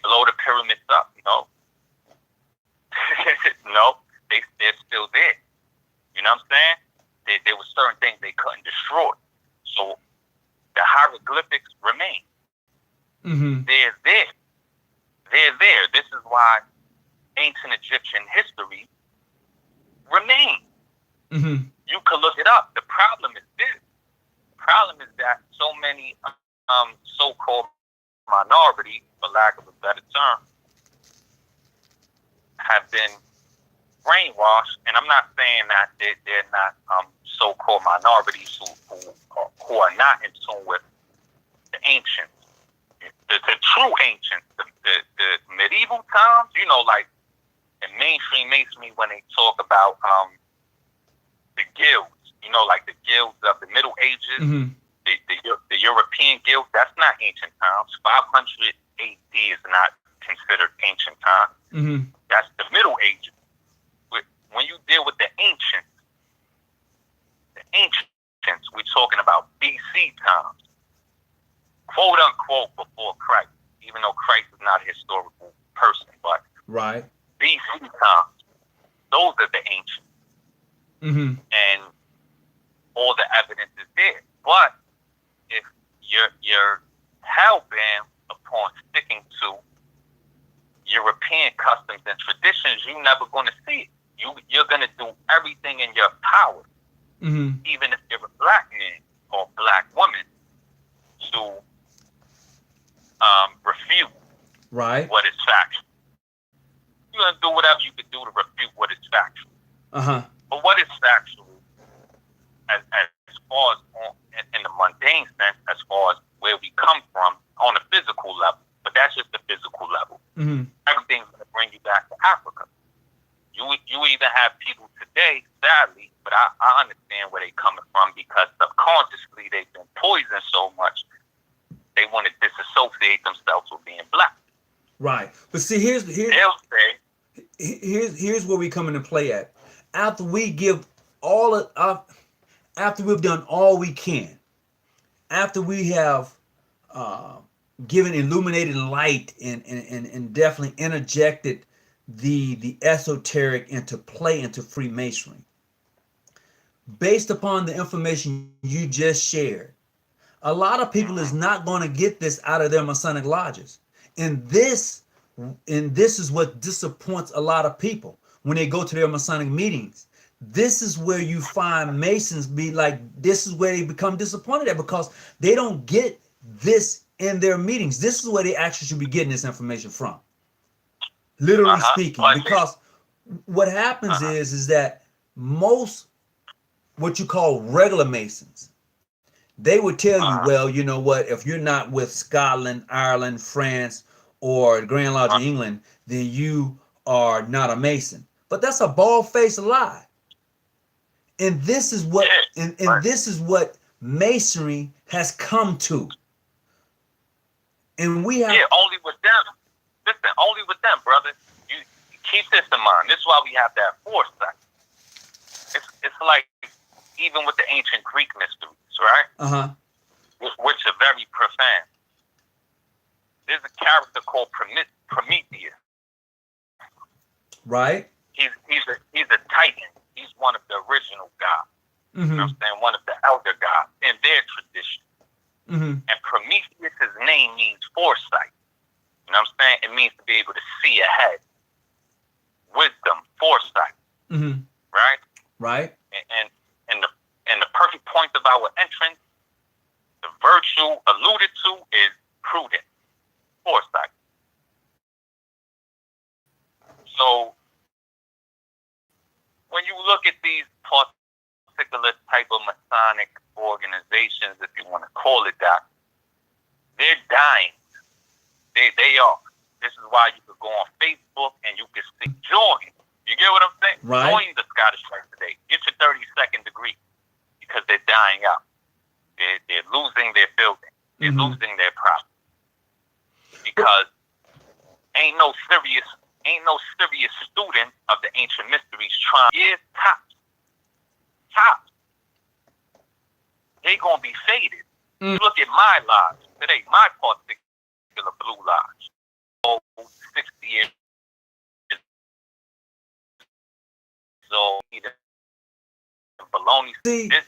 blow the pyramids up, No, they're still there. You know what I'm saying? There were certain things they couldn't destroy. So the hieroglyphics remain. Mm-hmm. They're there. They're there. This is why ancient Egyptian history remains. Mm-hmm. You can look it up. The problem is this. The problem is that so many so-called minority, for lack of a better term, have been brainwashed. And I'm not saying that they're not so-called minorities who are not in tune with the ancients, the true ancients, the medieval times. Like in mainstream Masonry, when they talk about the guilds, like the guilds of the Middle Ages, Mm-hmm. the European guilds, that's not ancient times. 500 AD is not considered ancient time. Mm-hmm. That's the Middle Ages. When you deal with the ancients, we're talking about BC times, quote unquote, before Christ, even though Christ is not a historical person, but Right. BC times, those are the ancients. Mm-hmm. And all the evidence is there. But if you're hell-bent upon sticking to European customs and traditions, you're never going to see it. You're going to do everything in your power, Mm-hmm. even if you're a black man or black woman, to refute Right. what is factual. You're going to do whatever you can do to refute what is factual. Uh-huh. But what is factual, as far as in the mundane sense, as far as where we come from on a physical level, but that's just the physical level. Mm-hmm. Everything's going to bring you back to Africa. You even have people today, sadly, but I understand where they're coming from, because subconsciously they've been poisoned so much, they want to disassociate themselves with being black. Right. But see, here's They'll say, here's where we come into play at. After we give after we've done all we can, after we have given illuminated light and definitely interjected the esoteric into play into Freemasonry, based upon the information you just shared, a lot of people is not going to get this out of their Masonic lodges, and this is what disappoints a lot of people when they go to their Masonic meetings. This is where you find Masons be like, this is where they become disappointed at, because they don't get this in their meetings. This is where they actually should be getting this information from, literally speaking. Because what happens is that most what you call regular Masons, they would tell you, well, you know what, if you're not with Scotland, Ireland, France, or the Grand Lodge of England, then you are not a Mason. But that's a bald-faced lie. And this is what this is what Masonry has come to. And we have only with them. Listen, only with them, brother. You keep this in mind. This is why we have that foresight. It's like even with the ancient Greek mysteries, right? Uh-huh. Which are very profound. There's a character called Prometheus. Right. He's a titan. He's one of the original gods. Mm-hmm. You know what I'm saying? One of the elder gods in their tradition. And Prometheus' name means foresight. You know what I'm saying? It means to be able to see ahead. Wisdom, foresight. Right? Right. And the perfect point of our entrance, the virtue alluded to, is prudent, foresight. So when you look at these particular type of Masonic organizations, if you want to call it that, they're dying. They are. This is why you could go on Facebook and you can see join. You get what I'm saying? Right. Join the Scottish Rite today. Get your 32nd degree, because they're dying out. They're losing their building. They're losing their property. Because ain't no serious student of the ancient mysteries trying. Years tops. They gonna be faded. Look at my lodge today, my particular blue lodge. 60 years. So baloney. See, This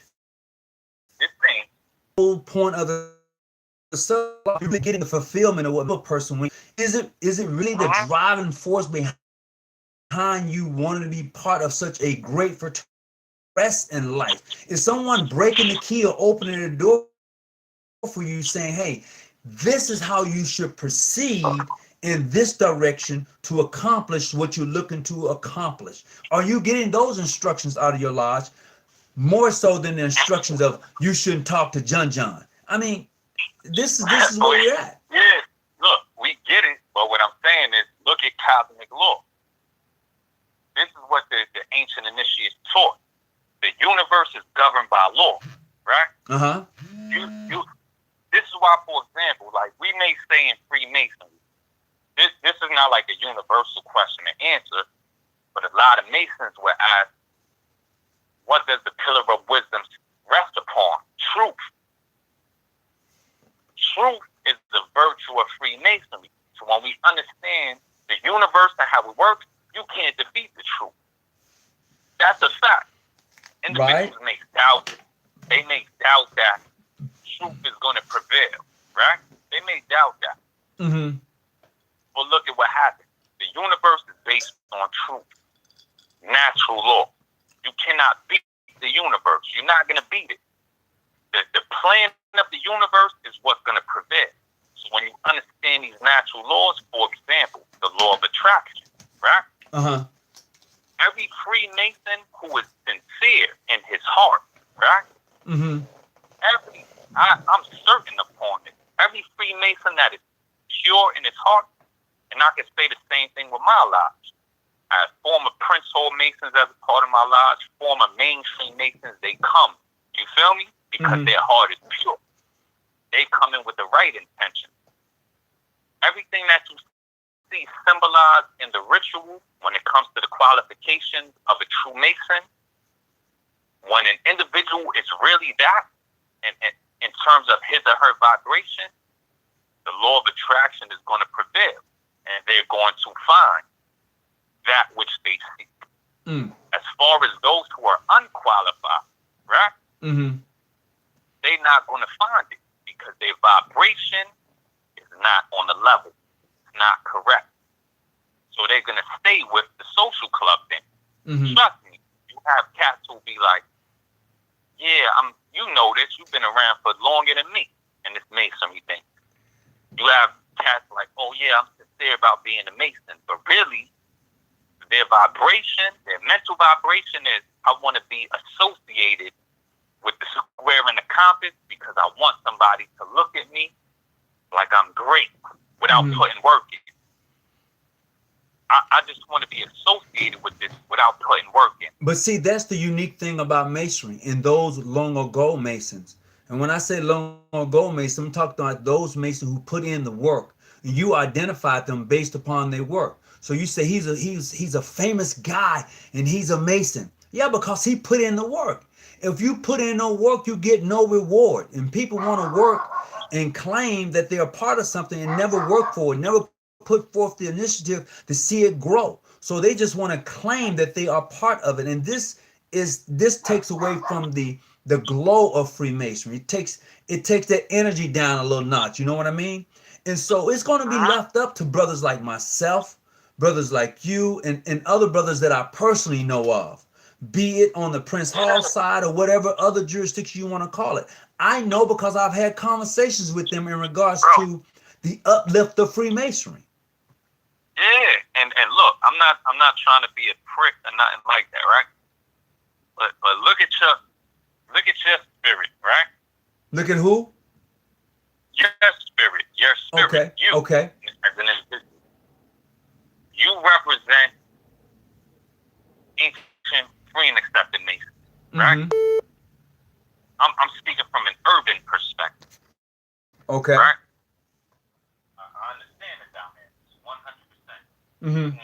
thing. whole point of the you're getting the fulfillment of what a person wants. Is it really the driving force behind you wanting to be part of such a great rest in life? Is someone breaking the key or opening the door for you, saying, hey, this is how you should proceed in this direction to accomplish what you're looking to accomplish? Are you getting those instructions out of your lodge more so than the instructions of you shouldn't talk to John? I mean, this is where we're at. Yeah, look, we get it, but what I'm saying is, look at cosmic law. This is what the ancient initiates taught. The universe is governed by law, right? This is why, for example, like we may say in Freemasonry, this is not like a universal question and answer, but a lot of Masons will ask, what does the pillar of wisdom rest upon? Truth. Truth is the virtue of Freemasonry. So when we understand the universe and how it works, you can't defeat the truth. That's a fact. Individuals may doubt. They may doubt that truth is going to prevail, right? They may doubt that. But look at what happened. The universe is based on truth, natural law. You cannot beat the universe. You're not going to beat it. The plan of the universe is what's going to prevail. So when you understand these natural laws, for example, the law of attraction, right? Every Freemason who is sincere in his heart, right? I'm certain upon it. Every Freemason that is pure in his heart, and I can say the same thing with my lodge. As former Prince Hall Masons as a part of my lodge, former mainstream Masons, they come. You feel me? Because their heart is pure. They come in with the right intention. Everything that you see symbolized in the ritual when it comes to the qualifications of a true Mason, when an individual is really that, and in terms of his or her vibration, the law of attraction is going to prevail. And they're going to find that which they seek. As far as those who are unqualified, right? They're not going to find it because their vibration is not on the level. It's not correct. So they're going to stay with the social club thing. Trust me, you have cats who be like, yeah, you know this, you've been around for longer than me in this masonry thing. You have cats like, oh yeah, I'm sincere about being a Mason, but really, their vibration, their mental vibration is, I want to be associated with the square and the compass because I want somebody to look at me like I'm great without putting work in. I just want to be associated with this without putting work in. But see, that's the unique thing about masonry and those long ago Masons. And when I say long ago Masons, I'm talking about those Masons who put in the work. And you identified them based upon their work. So you say he's a famous guy and he's a Mason. Yeah, because he put in the work. If you put in no work, you get no reward. And people want to work and claim that they're a part of something and never work for it, never put forth the initiative to see it grow. So they just want to claim that they are part of it. And this takes away from the the glow of Freemasonry. It takes that energy down a little notch. You know what I mean? And so it's going to be left up to brothers like myself, brothers like you, and other brothers that I personally know of, be it on the Prince Hall side or whatever other jurisdiction you want to call it. I know because I've had conversations with them in regards to the uplift of Freemasonry. Yeah, and look, I'm not trying to be a prick or nothing like that, right? But look at your spirit, right? Look at who? Your spirit. Okay. You, okay. as an individual, you represent ancient, free, and accepted Masons, right? Mm-hmm. I'm speaking from an urban perspective. Okay. Right? I understand it down there. 100%. Mm-hmm.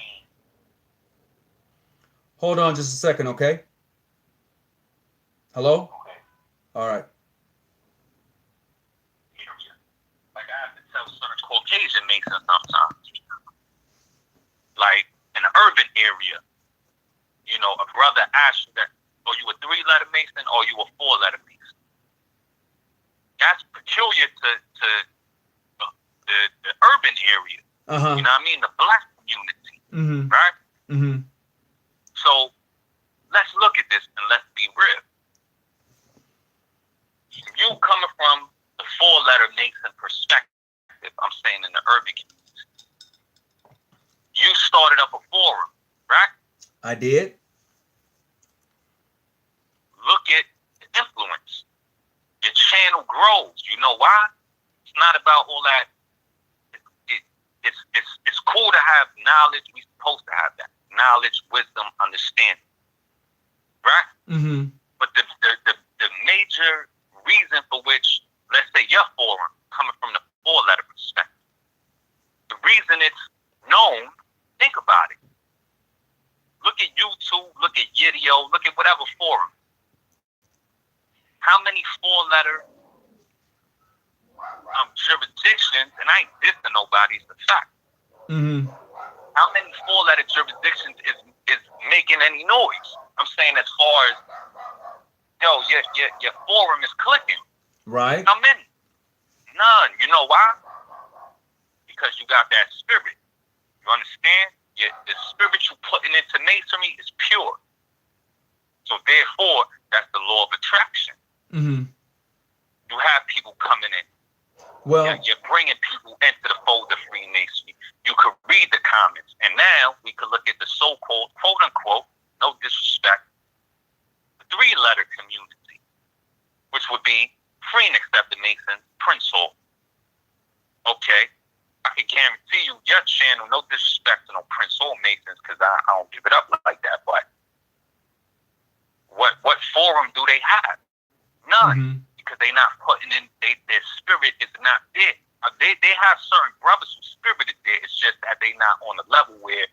Hold on just a second, okay? Hello? Okay. All right. Like I have to tell certain Caucasian Masons sometimes. Like in an urban area, you know, a brother asks you that, are you a 3-letter Mason or are you a 4-letter Mason? That's peculiar to the urban area. Uh-huh. You know what I mean? The black community. Mm-hmm. Right? Mm-hmm. So let's look at this and let's be real. You coming from the 4-letter Mason perspective, I'm saying in the urban community, you started up a forum, right? I did. Look at the influence. Your channel grows. You know why? It's not about all that. It's cool to have knowledge. We're supposed to have that knowledge, wisdom, understanding, right? Mm-hmm. But the major reason for which, let's say, your forum coming from the 4-letter perspective, the reason it's known, think about it. Look at YouTube, look at Yideo, look at whatever forum. How many 4-letter jurisdictions, and I ain't dissing nobody, it's a fact. Mm-hmm. How many 4-letter jurisdictions is making any noise? I'm saying as far as, yo, your forum is clicking. Right. How many? None. You know why? Because you got that spirit. You understand? The spirit you putting into Masonry is pure. So therefore, that's the law of attraction. Mm-hmm. You have people coming in. Well, you're bringing people into the fold of Freemasonry. You could read the comments. And now we could look at the so-called, quote-unquote, no disrespect, 3-letter community, which would be free and accepted Masons, Prince Hall. Okay, I can guarantee you, your channel, no disrespect to no Prince Hall Masons, because I don't give it up like that. But what forum do they have? None, mm-hmm. because they're not putting in. Their spirit is not there. They have certain brothers whose spirit is there. It's just that they're not on the level where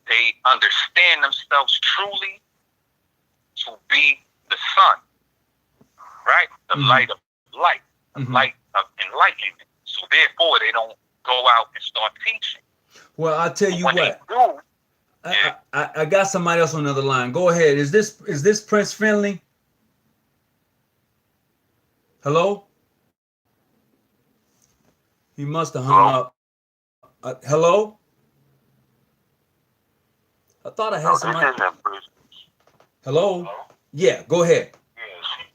they understand themselves truly to be the sun, right? The mm-hmm. light of light, the mm-hmm. light of enlightenment. So therefore, they don't go out and start teaching. Well, I'll tell you when what. They do, I got somebody else on the other line. Go ahead. Is this Prince Finley? Hello? He must have hung up. Hello? I thought I had somebody. Hello? Yeah, go ahead. Yes.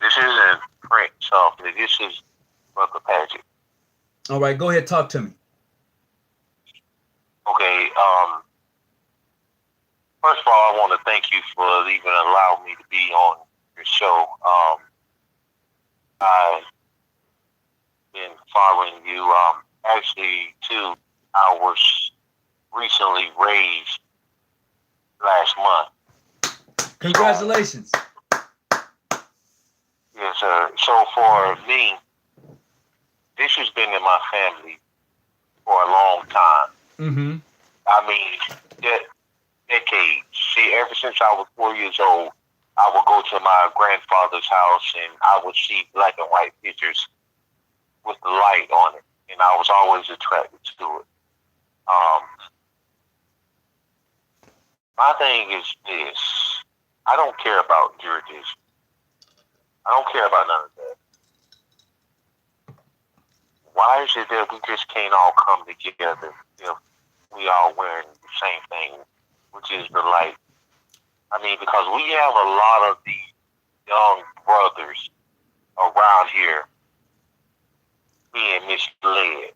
This isn't Prince softly. This is Brother Patrick. All right, go ahead. Talk to me. Okay. First of all, I want to thank you for even allowing me to be on your show. I've been following you. Actually, too, I was recently raised last month. Congratulations. Yes, sir. So for me, this has been in my family for a long time. Mm-hmm. I mean, decades. See, ever since I was 4 years old, I would go to my grandfather's house and I would see black and white pictures with the light on it, and I was always attracted to it. My thing is this: I don't care about jurisdiction. I don't care about none of that. Why is it that we just can't all come together if we all wearing the same thing, which is the light? I mean, because we have a lot of these young brothers around here being misled.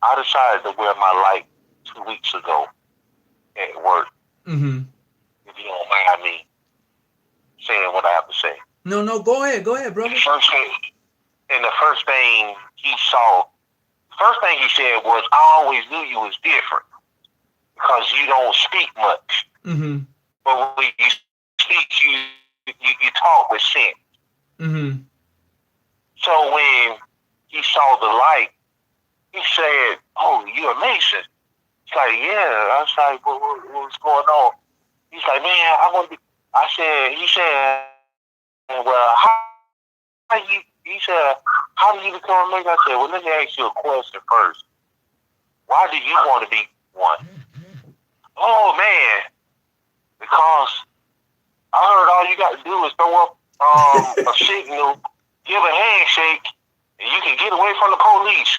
I decided to wear my light 2 weeks ago at work. Mm-hmm. If you don't mind me saying what I have to say. No, go ahead, brother. The first thing he said was, I always knew you was different because you don't speak much. Mm-hmm. But when you speak, you talk with sense. Mm-hmm. So when he saw the light, he said, oh, you're a Mason. He's like, yeah. I was like, what's going on? He's like, man, I want to be. He said, well, how did you become a Mason? I said, well, let me ask you a question first. Why do you want to be one? Oh, man, because I heard all you got to do is throw up a signal, give a handshake, and you can get away from the police.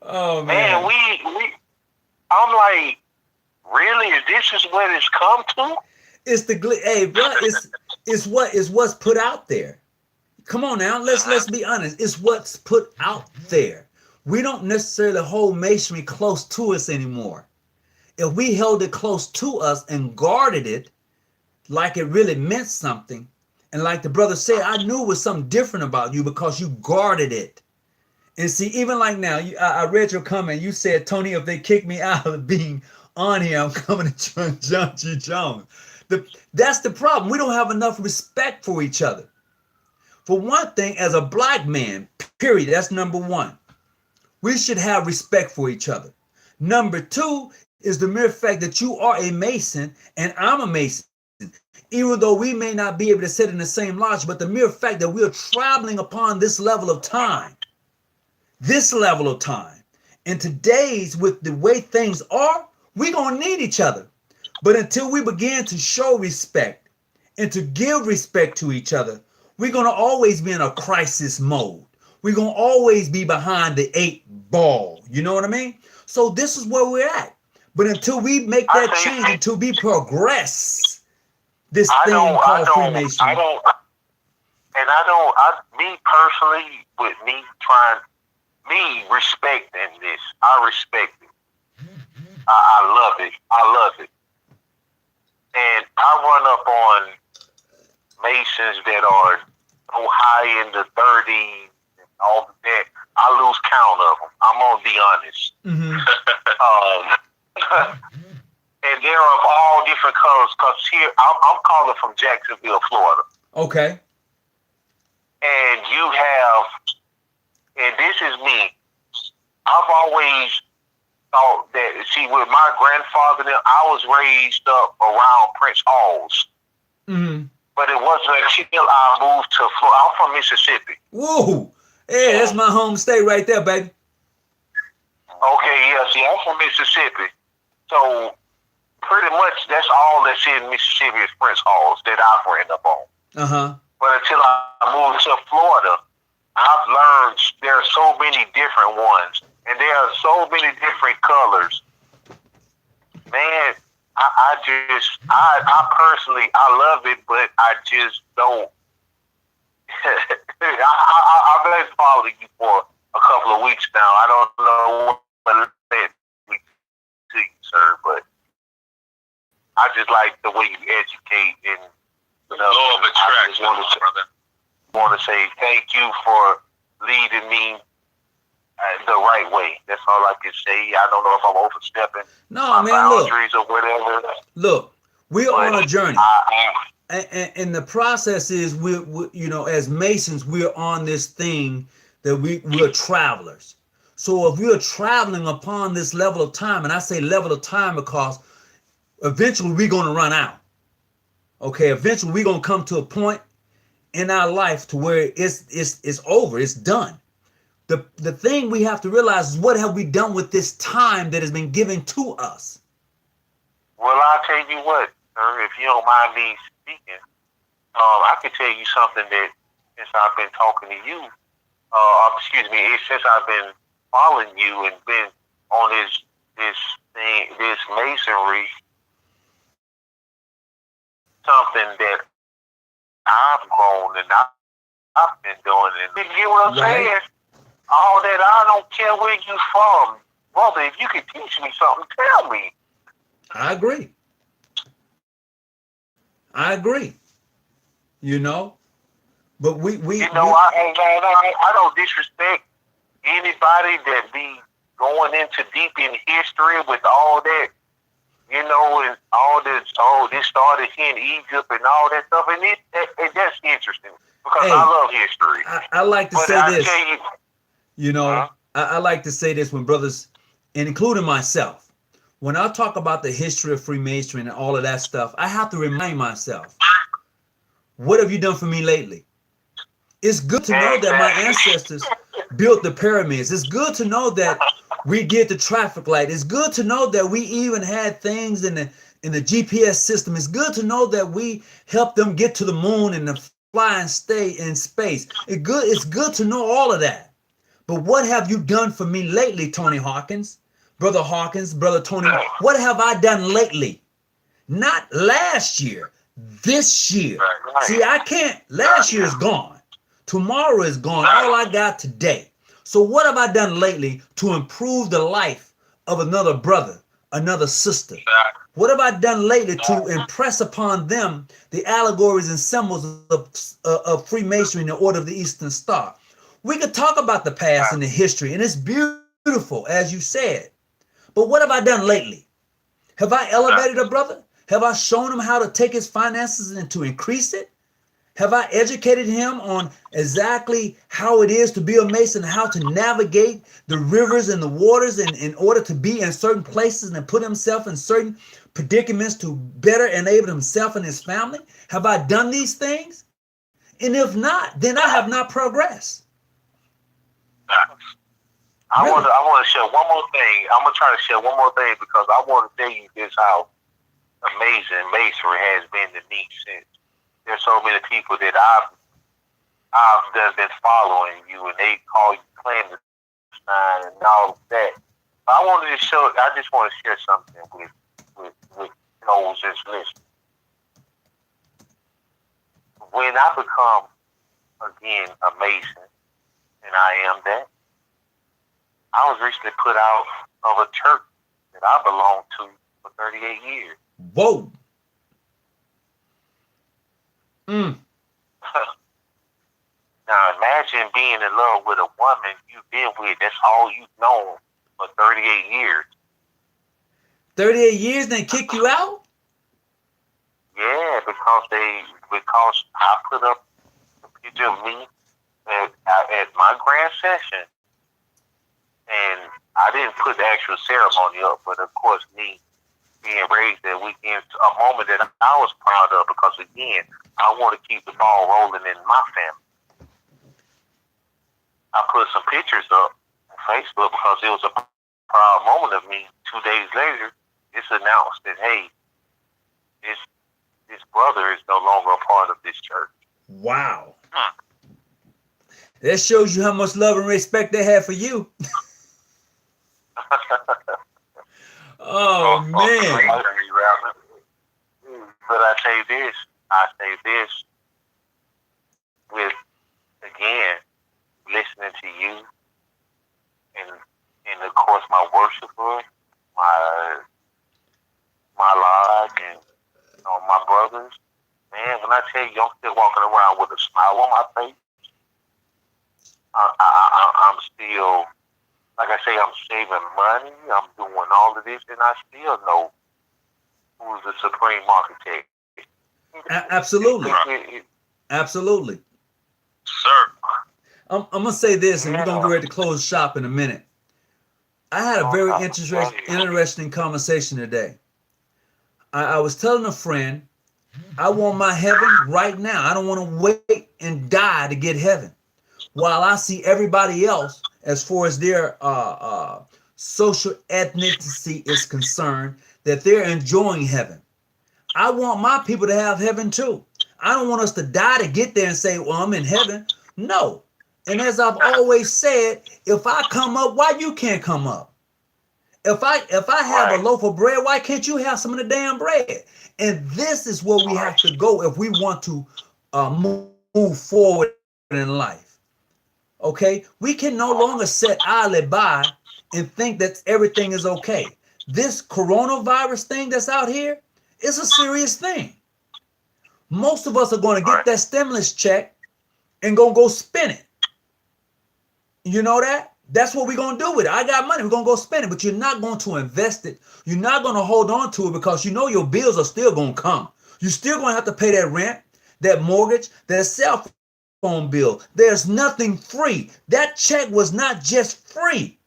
Oh, man. I'm like, really? This is what it's come to? It's hey, bro, it's what's put out there. Come on now, let's be honest. It's what's put out there. We don't necessarily hold masonry close to us anymore. If we held it close to us and guarded it like it really meant something, and like the brother said, I knew it was something different about you because you guarded it. And see, even like now, I read your comment. You said, Tony, if they kick me out of being on here, I'm coming to John G. Jones. That's the problem. We don't have enough respect for each other. For one thing, as a black man, period, that's number one. We should have respect for each other. Number two is the mere fact that you are a Mason and I'm a Mason. Even though we may not be able to sit in the same lodge, but the mere fact that we are traveling upon this level of time, and today's, with the way things are, we're going to need each other. But until we begin to show respect and to give respect to each other, we're going to always be in a crisis mode. We're going to always be behind the 8 ball. You know what I mean? So this is where we're at. But until we make that change, until we progress this thing called Freemasonry. Me personally, with me respecting this, I respect it. I love it. And I run up on Masons that are so high in the 30s and all that. I lose count of them. I'm gonna be honest. Mm-hmm. And they're of all different colors. Cause here I'm calling from Jacksonville, Florida. Okay. And you have, and this is me. I've always thought that, see, with my grandfather, I was raised up around Prince Halls. Mm-hmm. But it wasn't until I moved to Florida. I'm from Mississippi. Whoa. Hey, that's my home state right there, baby. Okay, yeah, see, I'm from Mississippi. So pretty much that's all that's in Mississippi is Prince Halls that I've ran up on. Uh-huh. But until I moved to Florida, I've learned there are so many different ones. And there are so many different colors. Man, I personally, I love it, but I just don't. I've been following you for a couple of weeks now. I don't know what to you, sir, but I just like the way you educate and law of attraction, brother. Want to say thank you for leading me the right way. That's all I can say. I don't know if I'm overstepping my boundaries or whatever. Look, we're on a journey. And the process is, we as Masons, we're on this thing that we're travelers. So if we're traveling upon this level of time, and I say level of time because eventually we're going to run out. Okay, eventually we're going to come to a point in our life to where it's over, it's done. The thing we have to realize is, what have we done with this time that has been given to us? Well, I'll tell you what, sir, if you don't mind me speaking, I can tell you something that since I've been talking to you, excuse me, since I've been following you and been on this masonry, something that I've grown and I've been doing. And you get what I'm saying? All that, I don't care where you from, brother. If you can teach me something, tell me. I agree. You know, but I don't disrespect anybody that be going into deep in history with all that, and all this. Oh, this started here in Egypt and all that stuff, and that's interesting because I love history. I like to say this. Huh? I like to say this when brothers, and including myself, when I talk about the history of Freemasonry and all of that stuff, I have to remind myself, what have you done for me lately? It's good to know that my ancestors built the pyramids. It's good to know that we did the traffic light. It's good to know that we even had things in the GPS system. It's good to know that we helped them get to the moon and the fly and stay in space. It's good to know all of that. But what have you done for me lately, Tony Hawkins? Brother Hawkins, Brother Tony, what have I done lately? Not last year, this year. See, I can't, last year is gone. Tomorrow is gone. All I got today. So what have I done lately to improve the life of another brother, another sister? What have I done lately to impress upon them the allegories and symbols of Freemasonry in the Order of the Eastern Star? We could talk about the past and the history, and it's beautiful, as you said. But what have I done lately? Have I elevated a brother? Have I shown him how to take his finances and to increase it? Have I educated him on exactly how it is to be a Mason, how to navigate the rivers and the waters in order to be in certain places and put himself in certain predicaments to better enable himself and his family? Have I done these things? And if not, then I have not progressed. I want to share one more thing. I'm going to try to share one more thing because I want to tell you this how amazing masonry has been to me since. There's so many people that I've been following you, and they call you clandestine and all of that. But I just want to share something with those that's listening. When I become again a Mason, and I am that, I was recently put out of a church that I belonged to for 38 years. Whoa. Now imagine being in love with a woman you've been with, that's all you've known for 38 years. 38 years, then kick you out? Yeah, because I put up a picture of me at my grand session. And I didn't put the actual ceremony up, but of course me being raised that weekend, a moment that I was proud of because again, I want to keep the ball rolling in my family. I put some pictures up on Facebook because it was a proud moment of me. 2 days later, it's announced that, hey, this brother is no longer a part of this church. Wow. That shows you how much love and respect they have for you. Oh, man. But I say this with, again, listening to you and of course my worshiper, my lodge, and my brothers. Man, when I tell you I'm still walking around with a smile on my face, I'm still, like I say, I'm saving money, I'm doing all of this, and I still know who's the supreme architect. Absolutely. Absolutely. Sir. I'm going to say this, and we're going to get ready to close shop in a minute. I had a very interesting conversation today. I was telling a friend, I want my heaven right now. I don't want to wait and die to get heaven. While I see everybody else, as far as their social ethnicity is concerned, that they're enjoying heaven. I want my people to have heaven too. I don't want us to die to get there and say, well, I'm in heaven. No. And as I've always said, if I come up, why you can't come up? If I have a loaf of bread, why can't you have some of the damn bread? And this is where we have to go if we want to move forward in life. Okay? We can no longer sit idly by and think that everything is okay. This coronavirus thing that's out here is a serious thing. Most of us are going to get that stimulus check and gonna go spend it. You know that? That's what we're going to do with it. I got money. We're going to go spend it, but you're not going to invest it. You're not going to hold on to it because you know your bills are still going to come. You're still going to have to pay that rent, that mortgage, that cell phone bill. There's nothing free. That check was not just free.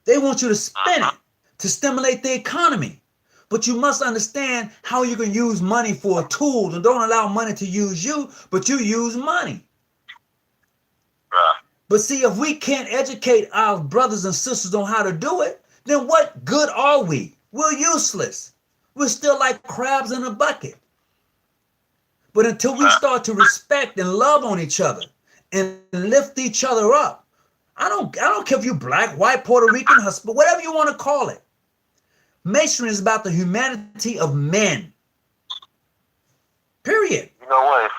They want you to spend it to stimulate the economy. But you must understand how you can use money for a tool, and don't allow money to use you, but you use money. But see, if we can't educate our brothers and sisters on how to do it, then what good are we? We're useless. We're still like crabs in a bucket. But until we start to respect and love on each other and lift each other up, I don't care if you black, white, Puerto Rican, whatever you want to call it. Masonry is about the humanity of men. Period. You know what? If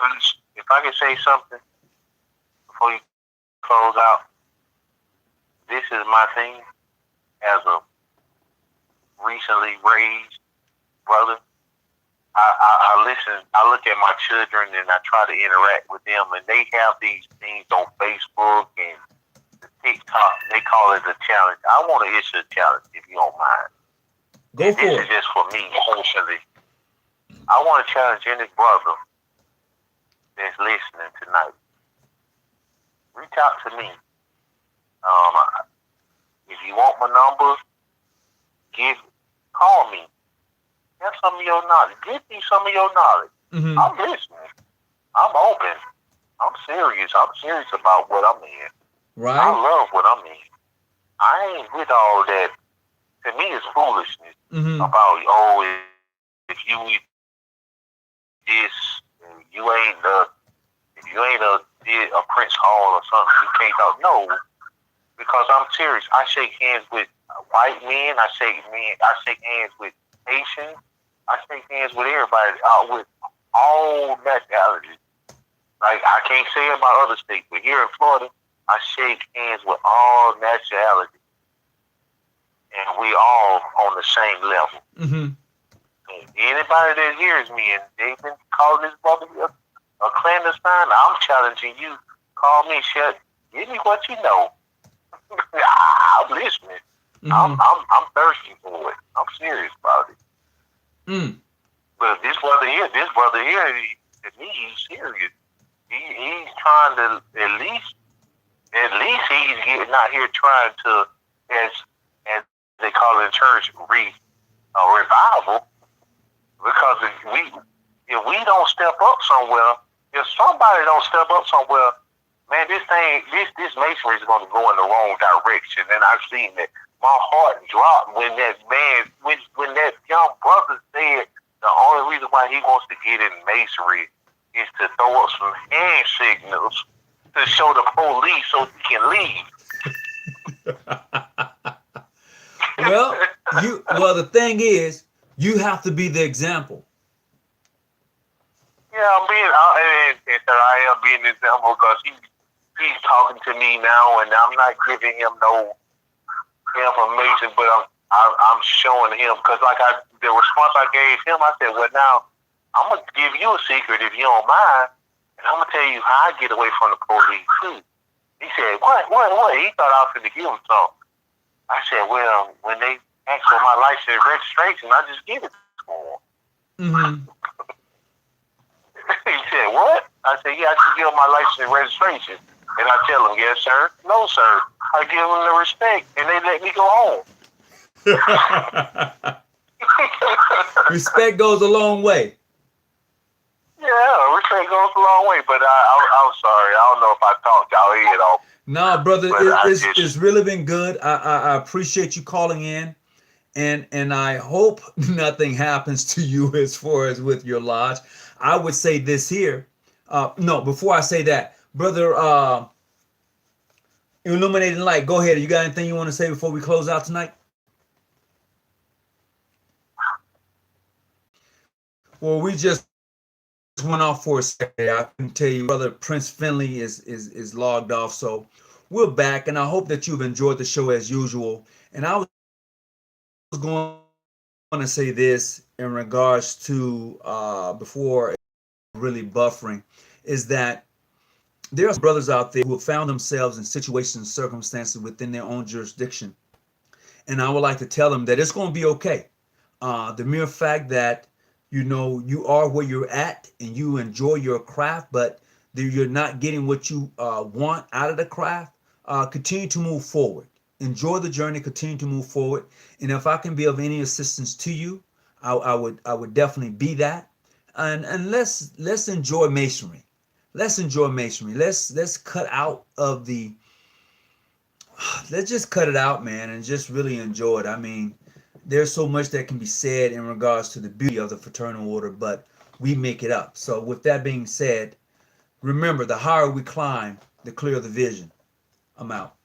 I could say something before you close out, this is my thing as a recently raised brother. I listen, I look at my children and I try to interact with them, and they have these things on Facebook and TikTok. They call it a challenge. I want to issue a challenge, if you don't mind. Go for it. This is just for me personally. I want to challenge any brother that's listening tonight. Reach out to me. If you want my number, call me. Have some of your knowledge. Give me some of your knowledge. Mm-hmm. I'm listening. I'm open. I'm serious. I'm serious about what I'm in. Right. I love what I'm in. I ain't with all that. To me, it's foolishness. Mm-hmm. About, if you this, if you ain't a Prince Hall or something, you can't talk. No, because I'm serious. I shake hands with white men. I shake hands with Haitians. I shake hands with everybody, with all nationalities. Like, I can't say it about other states, but here in Florida, I shake hands with all nationalities, and we all on the same level. Mm-hmm. Anybody that hears me and they've been calling this brother a clandestine, I'm challenging you. Call me, give me what you know. I'm listening. Mm-hmm. I'm thirsty for it. I'm serious about it. But this brother here, to me, he's serious. He's trying to at least he's getting out here trying to, as they call it in church, revival. Because if we don't step up somewhere, if somebody don't step up somewhere, man, this masonry is going to go in the wrong direction. And I've seen that. My heart dropped when that young brother said the only reason why he wants to get in masonry is to throw up some hand signals to show the police so he can leave. Well, the thing is, you have to be the example. Yeah, I am being an example because he's talking to me now, and I'm not giving him no information, but I'm showing him, because the response I gave him, I said, well, now I'm gonna give you a secret if you don't mind, and I'm gonna tell you how I get away from the police too. He said, what? He thought I was gonna give him something. I said, well, when they ask for my license and registration, I just give it to them. Mm-hmm. He said, what? I said, yeah, I just give them my license and registration. And I tell them, yes, sir. No, sir. I give them the respect, and they let me go home. Respect goes a long way. Yeah, respect goes a long way. But I'm sorry. I don't know if I talked y'all head off. No, brother, it's really been good. I appreciate you calling in and I hope nothing happens to you as far as with your lodge. I would say this here. No, before I say that, brother, Illuminating Light, go ahead. You got anything you want to say before we close out tonight? Well, we just went off for a second. I can tell you, brother Prince Finley is logged off, so we're back, and I hope that you've enjoyed the show as usual. And I was going to say this in regards to before really buffering, is that there are brothers out there who have found themselves in situations and circumstances within their own jurisdiction, and I would like to tell them that it's going to be okay. The mere fact that you are where you're at and you enjoy your craft, but you're not getting what you want out of the craft, continue to move forward. Enjoy the journey, continue to move forward. And if I can be of any assistance to you, I would definitely be that. And let's enjoy masonry. Let's enjoy masonry. Let's cut out of the let's just cut it out, man, and just really enjoy it. I mean, there's so much that can be said in regards to the beauty of the fraternal order, but we make it up. So with that being said, remember, the higher we climb, the clearer the vision. I'm out.